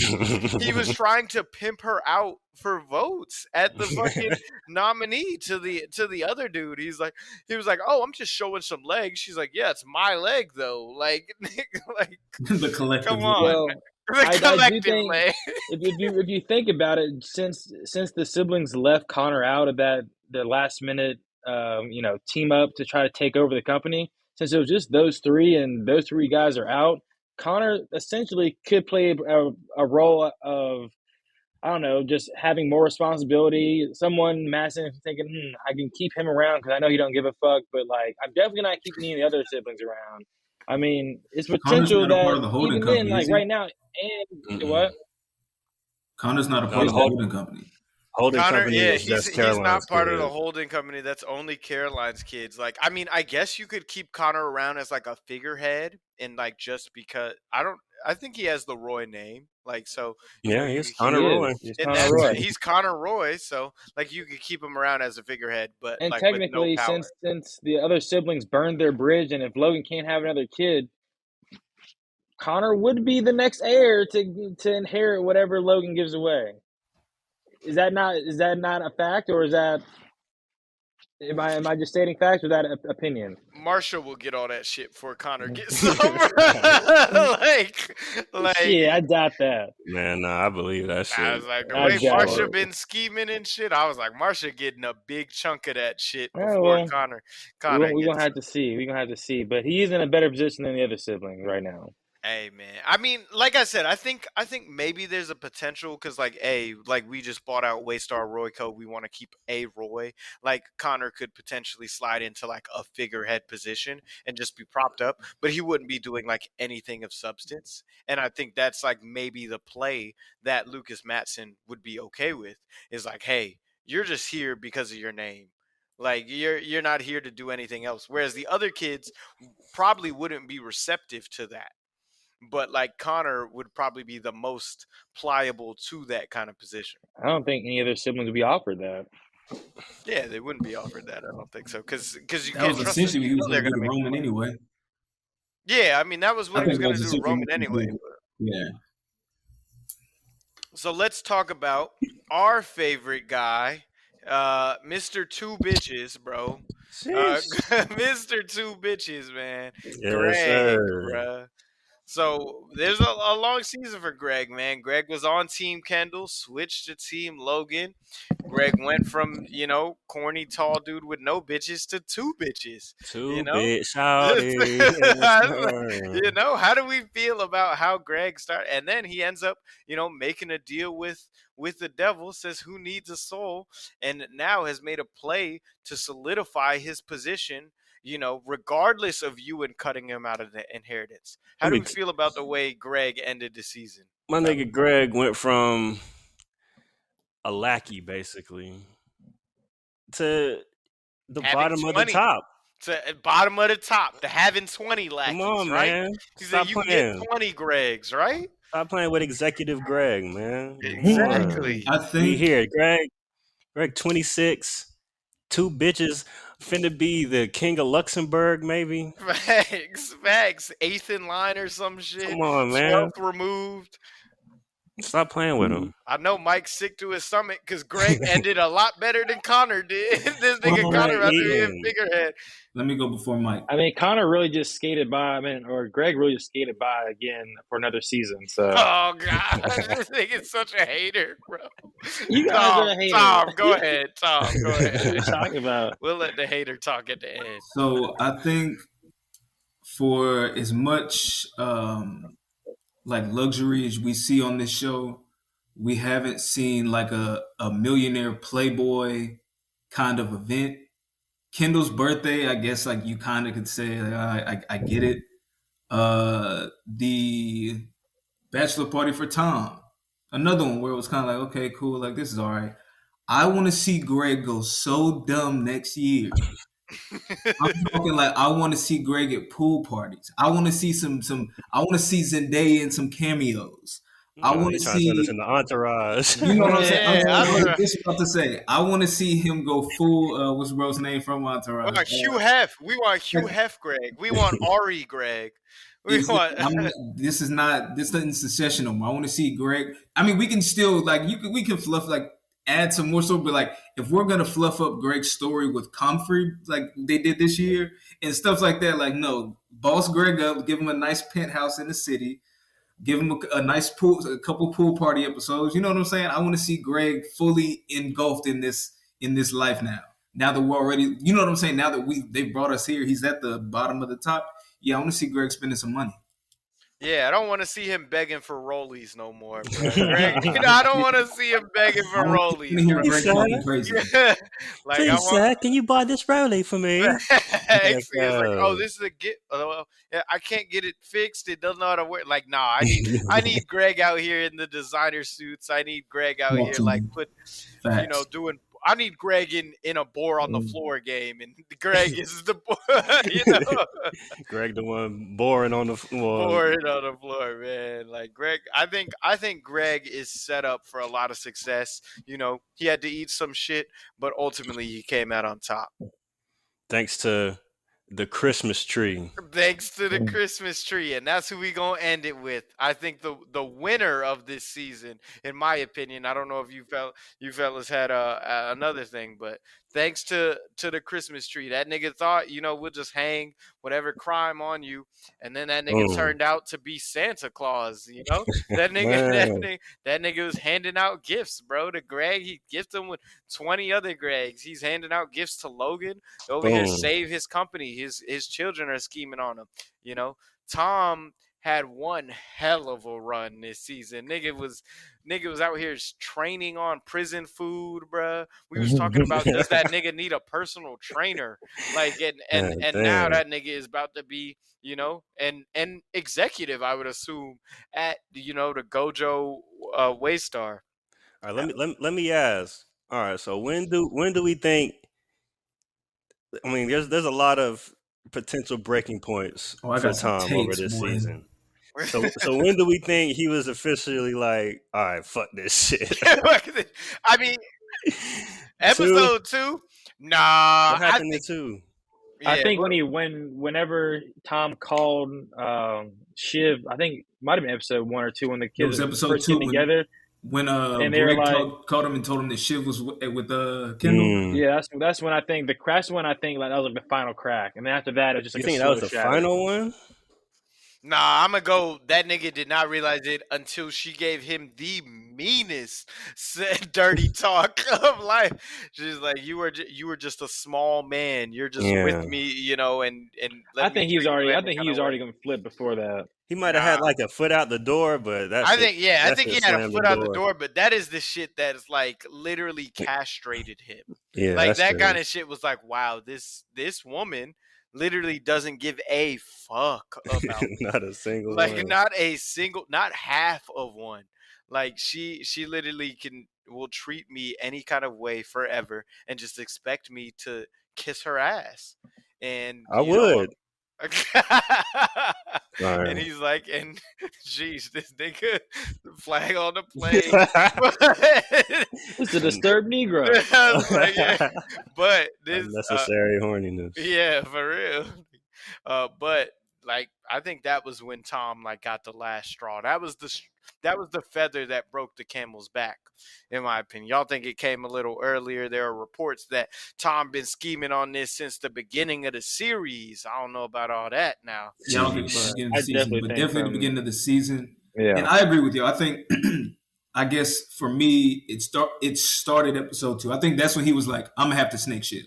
He was trying to pimp her out for votes at the fucking nominee to the other dude. He was like, "Oh, I'm just showing some legs." She's like, "Yeah, it's my leg though." Like, like The collective. come on. Well, the I do collective think leg. if you think about it, since the siblings left Connor out of the last minute team up to try to take over the company, since it was just those three and those three guys are out, Connor essentially could play a role of, I don't know, just having more responsibility. Someone massive thinking, I can keep him around because I know he don't give a fuck, but like I'm definitely not keeping any of the other siblings around. I mean, it's potential Connor's not a part that of the holding even then, company, like is he? right now, and what? Connor's not a No, part the of the holding company. Holding Connor, company yeah, is just he's Caroline's not part of the kid. holding company. That's only Caroline's kids. Like, I mean, I guess you could keep Connor around as like a figurehead, and like just because I think he has the Roy name. Like, so Yeah, he's Connor He Roy. is. He's and Connor that's Roy. he's Connor Roy. So like, you could keep him around as a figurehead, but And like with no technically, power. since the other siblings burned their bridge, and if Logan can't have another kid, Connor would be the next heir to inherit whatever Logan gives away. Is that not a fact, or is that am I just stating facts, or is that an opinion? Marshall will get all that shit before Connor gets some. like, Yeah, I doubt that. Man, nah, I believe that shit. I was like, the I way doubt Marsha it. been scheming and shit, I was like, Marsha getting a big chunk of that shit Oh, before well, Connor We're gonna gets. have to see. We're gonna have to see. But he is in a better position than the other siblings right now. Hey man, I mean, like I said, I think maybe there's a potential because like we just bought out Waystar Royco. We want to keep a Roy. Like Connor could potentially slide into like a figurehead position and just be propped up, but he wouldn't be doing like anything of substance. And I think that's like maybe the play that Lucas Matson would be okay with is like, hey, you're just here because of your name. Like you're not here to do anything else. Whereas the other kids probably wouldn't be receptive to that. But like Connor would probably be the most pliable to that kind of position. I don't think any other siblings would be offered that. Yeah, they wouldn't be offered that. I don't think so because you That can't was trust them. essentially You he know was they're going to gonna do make Roman money. anyway. Yeah, I mean that was what I he was think gonna that's do essentially to Roman what he anyway. did. But... Yeah. So let's talk about our favorite guy, Mr. Two Bitches, bro. Mr. Two Bitches, man. Yes, Greg, sir. bruh. So there's a long season for Greg, man. Greg was on Team Kendall, switched to Team Logan. Greg went from, corny tall dude with no bitches to two bitches. Two You know? bitch shawty. Yes, sir. How do we feel about how Greg started? And then he ends up, making a deal with the devil, says who needs a soul, and now has made a play to solidify his position, regardless of Ewan cutting him out of the inheritance. How do we feel about the way Greg ended the season? My nigga Greg went from a lackey basically to the Having bottom 20. of the top. To bottom of the top, the having 20 lackeys, Come on, right? man. He Stop said you playing. get 20 Gregs, right? Stop playing with Executive Greg, man. Exactly. I We think here, Greg 26, two bitches finna be the king of Luxembourg, maybe. Facts. Eighth in line or some shit. Come on, man. 12th removed. Stop playing with him. I know Mike's sick to his stomach because Greg ended a lot better than Connor did. This nigga Connor after he hit figurehead. Let me go before Mike. I mean, Connor really just skated by. I mean, or Greg really just skated by again for another season. So. Oh God, this nigga's such a hater, bro. You guys are a hater. Tom, go ahead. Tom, go What are you ahead. talking about? We'll let the hater talk at the end. So I think for as much like luxury as we see on this show, we haven't seen like a millionaire playboy kind of event. Kendall's birthday, I guess, like you kind of could say, I get it. The bachelor party for Tom, another one where it was kind of like, okay, cool, like this is all right. I want to see Greg go so dumb next year. I'm talking like I want to see Greg at pool parties. I want to see some. I want to see Zendaya in some cameos. I want to see this in the entourage. You know what I'm saying? Yeah, I'm just about to say. I want to see him go full. What's bro's name from Entourage? We want Hugh Hef. We want Hugh Hef, Greg. We want Ari, Greg. We want. This isn't Succession no more. I want to see Greg. I mean, we can still like we can fluff like add some more story, but like if we're gonna fluff up Greg's story with Comfrey like they did this year and stuff like that, like no, boss Greg up, give him a nice penthouse in the city. Give him a nice pool, a couple pool party episodes. You know what I'm saying? I want to see Greg fully engulfed in this life now. Now that we're already, you know what I'm saying? Now that they brought us here, he's at the bottom of the top. Yeah, I want to see Greg spending some money. Yeah, I don't want to see him begging for rollies no more. Greg, I don't want to see him begging for rollies. Like, please, sir, can you buy this rollie for me? It's like, oh, this is a get. I can't get it fixed. It doesn't know how to work. Like, nah, I need Greg out here in the designer suits. I need Greg out here like doing. I need Greg in a bore on the floor game, and Greg is the Greg the one boring on the floor. Boring on the floor, man. Like Greg, I think Greg is set up for a lot of success. You know, he had to eat some shit, but ultimately he came out on top. Thanks to the Christmas tree. Thanks to the Christmas tree, and that's who we gonna end it with. I think the winner of this season, in my opinion, I don't know if you fellas had another thing, but thanks to the Christmas tree, that nigga thought we'll just hang whatever crime on you, and then that nigga turned out to be Santa Claus. That nigga that nigga was handing out gifts, bro. To Greg, he gifted him with 20 other Gregs. He's handing out gifts to Logan over here to save his company. His children are scheming on him. Tom had one hell of a run this season. Nigga was out here training on prison food, bruh. We was talking about does that nigga need a personal trainer? Like and now that nigga is about to be, an executive, I would assume, at the Gojo Waystar. All right, let me ask. All right, so when do we think? I mean, there's a lot of potential breaking points for Tom over this season. So when do we think he was officially like, all right, fuck this shit? I mean, episode 2? Nah. What happened to 2? Yeah, I think whenever Tom called Shiv, I think it might have been episode 1 or 2 when the kids first came together. When Greg called him and told him that Shiv was with Kendall. Yeah, that's when I think the crash one. I think that was like the final crack, and then after that, it was just. You think that was the final one? Nah, I'm gonna go. That nigga did not realize it until she gave him the meanest dirty talk of life. She's like, "You were just a small man. You're just with me, and." I think he was already gonna flip before that. He might have had like a foot out the door, but I think he had a foot out the door. But that is the shit that is like literally castrated him. Yeah, like that kind of shit was like, wow, this woman literally doesn't give a fuck about not a single like one. not half of one. Like she literally will treat me any kind of way forever and just expect me to kiss her ass. And I would. Sorry. And he's like, and jeez, this nigga flag on the plane. It's a disturbed Negro. I was like, yeah. But this Unnecessary horniness. yeah, for real. But like I think that was when Tom like got the last straw. That was the feather that broke the camel's back, in my opinion. Y'all think it came a little earlier? There are reports that Tom been scheming on this since the beginning of the series. I don't know about all that now. Yeah, I don't think it's the beginning of the season, definitely but think definitely the from- beginning of the season. Yeah. And I agree with you. I think, I guess for me, it started episode 2. I think that's when he was like, I'm gonna have to snake shit.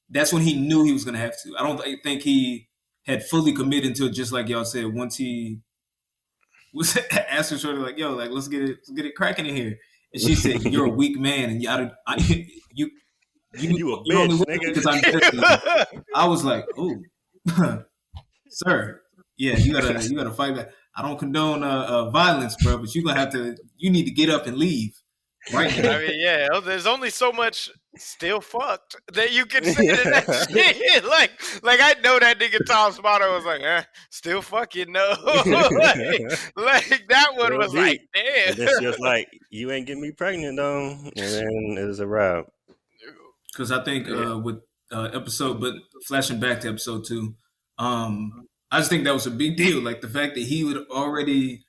That's when he knew he was gonna have to. I don't think he had fully committed until, just like y'all said, once he was asking Shorty like, "Yo, like let's get it cracking in here," and she said, "You're a weak man, and you You a you're only bitch, with me nigga. because I'm better than you." I was like, "Oh, sir, yeah, you gotta fight back. I don't condone violence, bro, but you need to get up and leave right now." I mean, yeah, there's only so much still fucked that you can say to that shit. Like I know that nigga Tom Spoto was like, still fucking no. like that one Real was deep. like, And damn. then she was like, "You ain't getting me pregnant though," and then it was a wrap. Because I think with episode, but flashing back to episode 2, I just think that was a big deal. Like the fact that he would already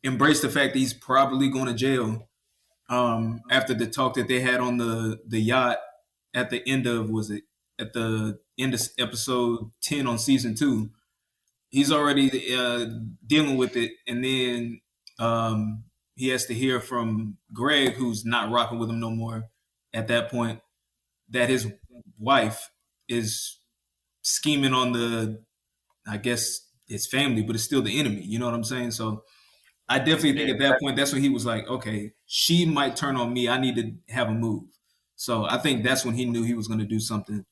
embrace the fact that he's probably going to jail after the talk that they had on the yacht at the end of episode 10 on season 2. He's already dealing with it, and then he has to hear from Greg, who's not rocking with him no more at that point, that his wife is scheming on I guess his family, but it's still the enemy. You know what I'm saying? So I definitely think at that point, that's when he was like, okay, she might turn on me. I need to have a move. So I think that's when he knew he was going to do something.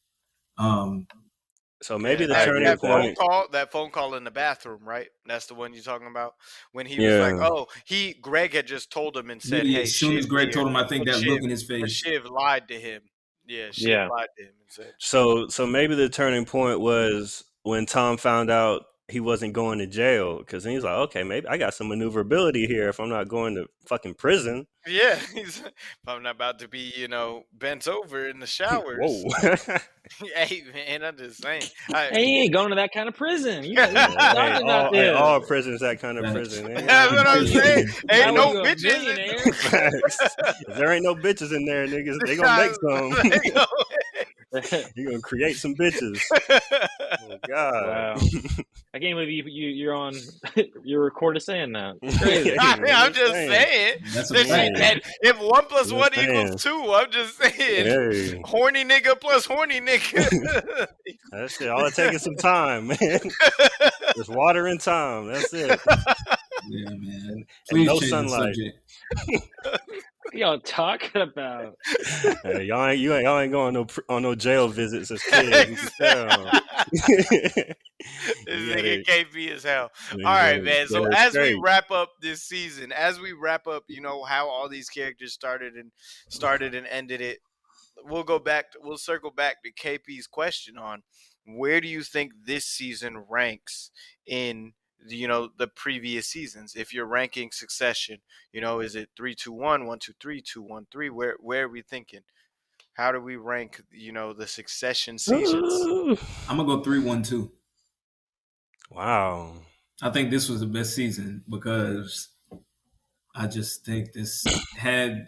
So maybe the that, turning that phone point. call, that phone call in the bathroom, right? That's the one you're talking about. When he Yeah. was like, "Oh, Greg had just told him and said, Maybe hey, as soon as Shiv Greg here." told him, I think But that look in his But face. Shiv lied to him. Yeah, Shiv Yeah. lied to him and said, So maybe the turning point was when Tom found out he wasn't going to jail, because then he's like, okay, maybe I got some maneuverability here if I'm not going to fucking prison. yeah, he's I'm not about to be, bent over in the showers. Whoa. Hey, man, I'm just saying. Hey, he ain't going to that kind of prison. You know, Yeah, he's talking about Hey, this. all prisons that kind of Facts. prison. Ain't That's what I'm saying. How Ain't no you a bitches. millionaire? Facts. If there ain't no bitches in there, niggas, they gonna make some. They go- You gonna create some bitches. Oh God. Wow. I can't believe you're on you're recorded saying that. It's crazy. I'm just saying. That's a That fact. shit, that if 1 + Just 1 saying. equals 2, I'm just saying. Hey, Horny nigga plus horny nigga. that shit. All it takes is some time, man. Just water and time. That's it. Yeah, man. And Please no change sunlight. the subject. What y'all talking about? Hey, y'all ain't going on no jail visits as kids. You can tell. This You nigga gotta- KP as hell. you All right, gotta man. So get it as we straight. wrap up this season, as we wrap up, how all these characters started and ended it, we'll circle back to KP's question on where do you think this season ranks in the previous seasons? If you're ranking Succession, is it 3-2-1, 1-2-3, 2-1-3? Where are we thinking? How do we rank, the Succession seasons? I'm gonna go 3-1-2. Wow. I think this was the best season because I just think this had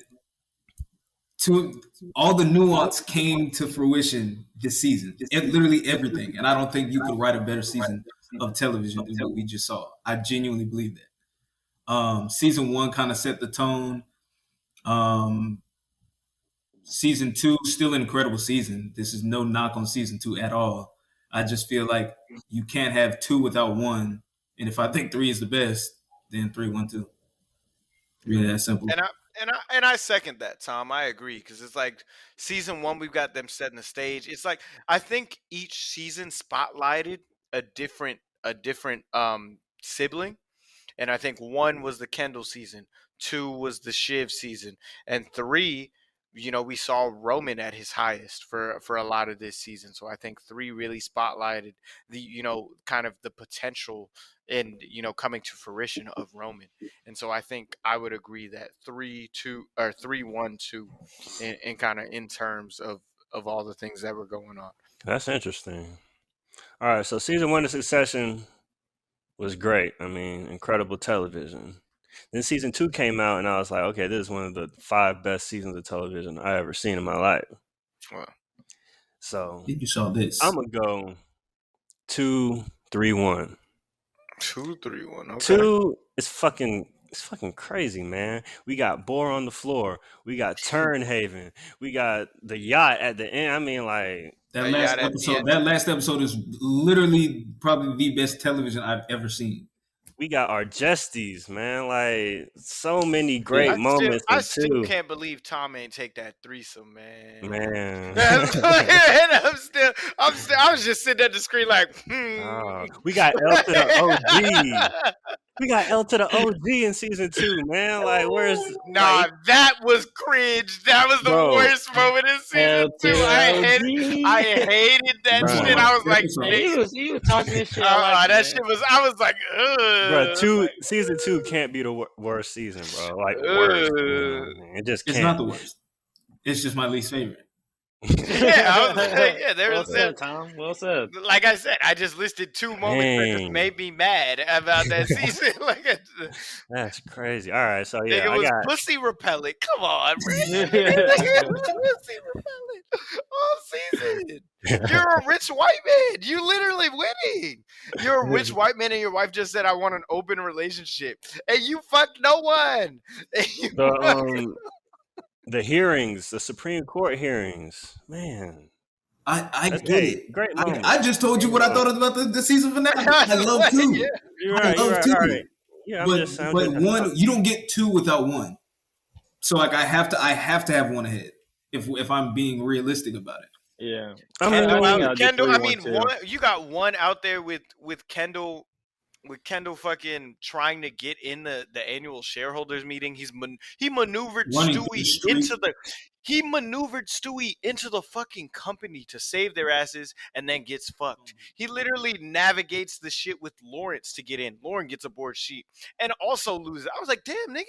all the nuance came to fruition this season. Literally everything, and I don't think you could write a better season of television than what we just saw. I genuinely believe that. Season 1 kind of set the tone. Season 2, still an incredible season. This is no knock on season 2 at all. I just feel like you can't have 2 without 1. And if I think 3 is the best, then 3-1-2. Really that simple. And I second that, Tom. I agree, because it's like season 1, we've got them setting the stage. It's like I think each season spotlighted a different sibling, and I think 1 was the Kendall season, 2 was the Shiv season, and 3 we saw Roman at his highest for a lot of this season. So I think 3 really spotlighted the kind of the potential and coming to fruition of Roman. And so I think I would agree that 3-2 or 3-1-2 in kind of in terms of all the things that were going on. That's interesting. All right, so season 1 of Succession was great. I mean, incredible television. Then season 2 came out, and I was like, okay, this is one of the 5 best seasons of television I ever seen in my life. Well, So you saw this. I'm gonna go 2-3-1. 2-3-1. Okay. 2 is fucking crazy, man. We got Boar on the floor. We got Turnhaven. We got the yacht at the end. I mean, like that last episode is literally probably the best television I've ever seen. We got our Jestys, man. Like so many great moments. I still can't believe Tom ain't take that threesome, man. Man. I was just sitting at the screen like, we got L to the OG. We got L to the OG in season 2, man. Like, where's that was cringe. That was the worst moment in season 2. I hated that shit. I was like, he was talking this shit. I was like, ugh. Bro, season 2 can't be the worst season, bro. Like, worst. It just can't. It's not the worst. It's just my least favorite. I was like, there was said, Tom. Well said. Like I said, I just listed 2 moments that just made me mad about that season. That's crazy. All right, so it was pussy repellent. Come on, pussy repellent all season. You're a rich white man. You literally winning. You're a rich white man, and your wife just said, "I want an open relationship," and you fucked no one. The hearings, the Supreme Court hearings, man. I get it. Great moment. I just told you what I thought about the season finale. I love 2. Yeah. You're right. Right. Yeah, but 1, you don't get 2 without 1. So like I have to have 1 ahead if I'm being realistic about it. Yeah. Kendall. I mean, you got 1 out there with Kendall. With Kendall fucking trying to get in the annual shareholders meeting, he maneuvered Stewie into the fucking company to save their asses and then gets fucked. He literally navigates the shit with Lawrence to get in. Lauren gets a board sheet and also loses. I was like, damn, nigga,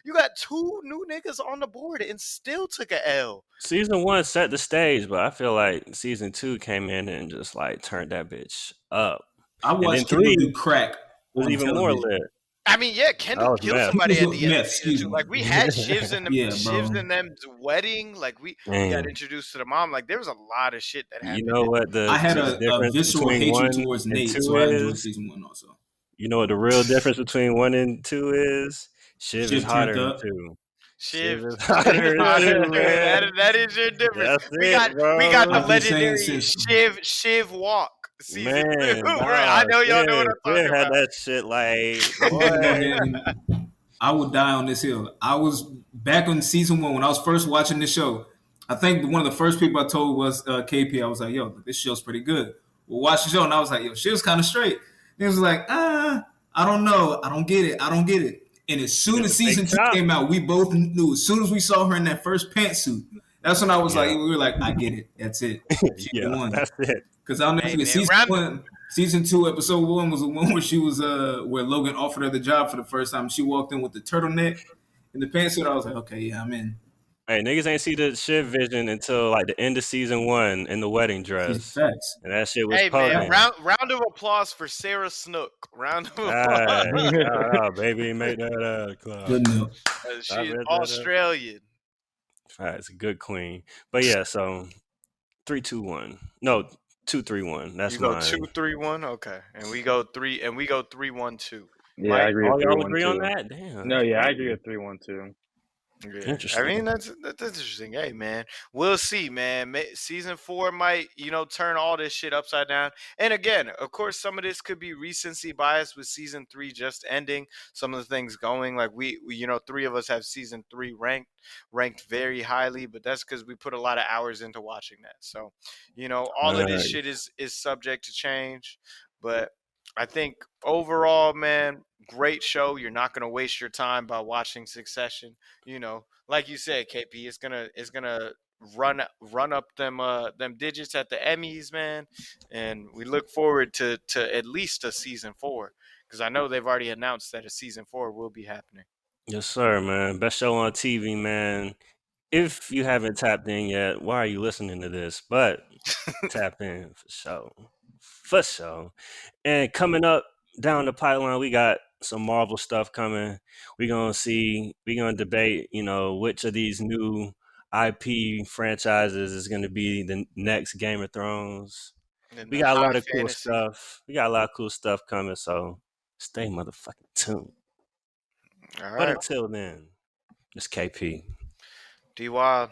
you got 2 new niggas on the board and still took a L. Season 1 set the stage, but I feel like season 2 came in and just like turned that bitch up. I watched 3 do crack. Was even more lit. I mean, yeah, Kendall killed somebody at the end of season 2. Like we had Shivs in them's wedding. Like we got introduced to the mom. Like there was a lot of shit that happened. You know what? I had a visceral hatred towards Nate, so I enjoyed season 1 also. You know what the real difference between 1 and 2 is? Shiv is hotter than 2. Shiv is hotter than 2, man. That is your difference. We got the legendary Shiv walk. Man, I know y'all know what I'm talking about. Had that shit like, I would die on this hill. I was back on season 1 when I was first watching this show. I think one of the first people I told was KP. I was like, yo, this show's pretty good. We'll watch the show. And I was like, yo, she was kind of straight. And he was like, I don't know. I don't get it. And as soon as season 2 came out, we both knew. As soon as we saw her in that first pantsuit, that's when I was like, we were like, I get it. That's it. That's it. Because I'll never forget season 2, episode 1 was the one where she was where Logan offered her the job for the first time. She walked in with the turtleneck and the pantsuit. I was like, okay, yeah, I'm in. Hey, niggas ain't see the Shiv vision until like the end of season 1 in the wedding dress. Facts. And that shit was man, round of applause for Sarah Snook. Round of applause. Oh, baby, make that club. Good milk. She's Australian. It's a good queen. But yeah, so 3-2-1. No, 2-3-1. That's you go mine. 2-3-1. Okay, and we go 3-1-2. Yeah, I agree. All y'all agree on that? Damn. No, yeah, I agree with 3-1-2. Yeah. Interesting. I mean, that's interesting. Hey, man, we'll see, man. Season 4 might, turn all this shit upside down. And again, of course, some of this could be recency bias with season 3 just ending. Some of the things going, like we 3 of us have season 3 ranked very highly, but that's because we put a lot of hours into watching that. So, all of this shit is subject to change. But I think overall, man, great show. You're not gonna waste your time by watching Succession. You know, like you said, KP, it's gonna run up them digits at the Emmys, man. And we look forward to at least a season 4, because I know they've already announced that a season 4 will be happening. Yes, sir, man. Best show on TV, man. If you haven't tapped in yet, why are you listening to this? But tap in for sure. For sure. And coming up down the pipeline, we got some Marvel stuff coming. We're gonna debate, which of these new IP franchises is gonna be the next Game of Thrones. And We the got a high lot of cool fantasy. stuff. We got a lot of cool stuff coming, so stay motherfucking tuned. All But right, until then, it's KP. D Wild.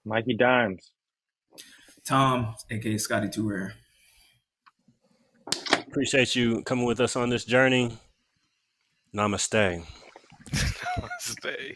Mikey Dimes. Tom, aka Scotty Too Rare. Appreciate you coming with us on this journey. Namaste. Stay.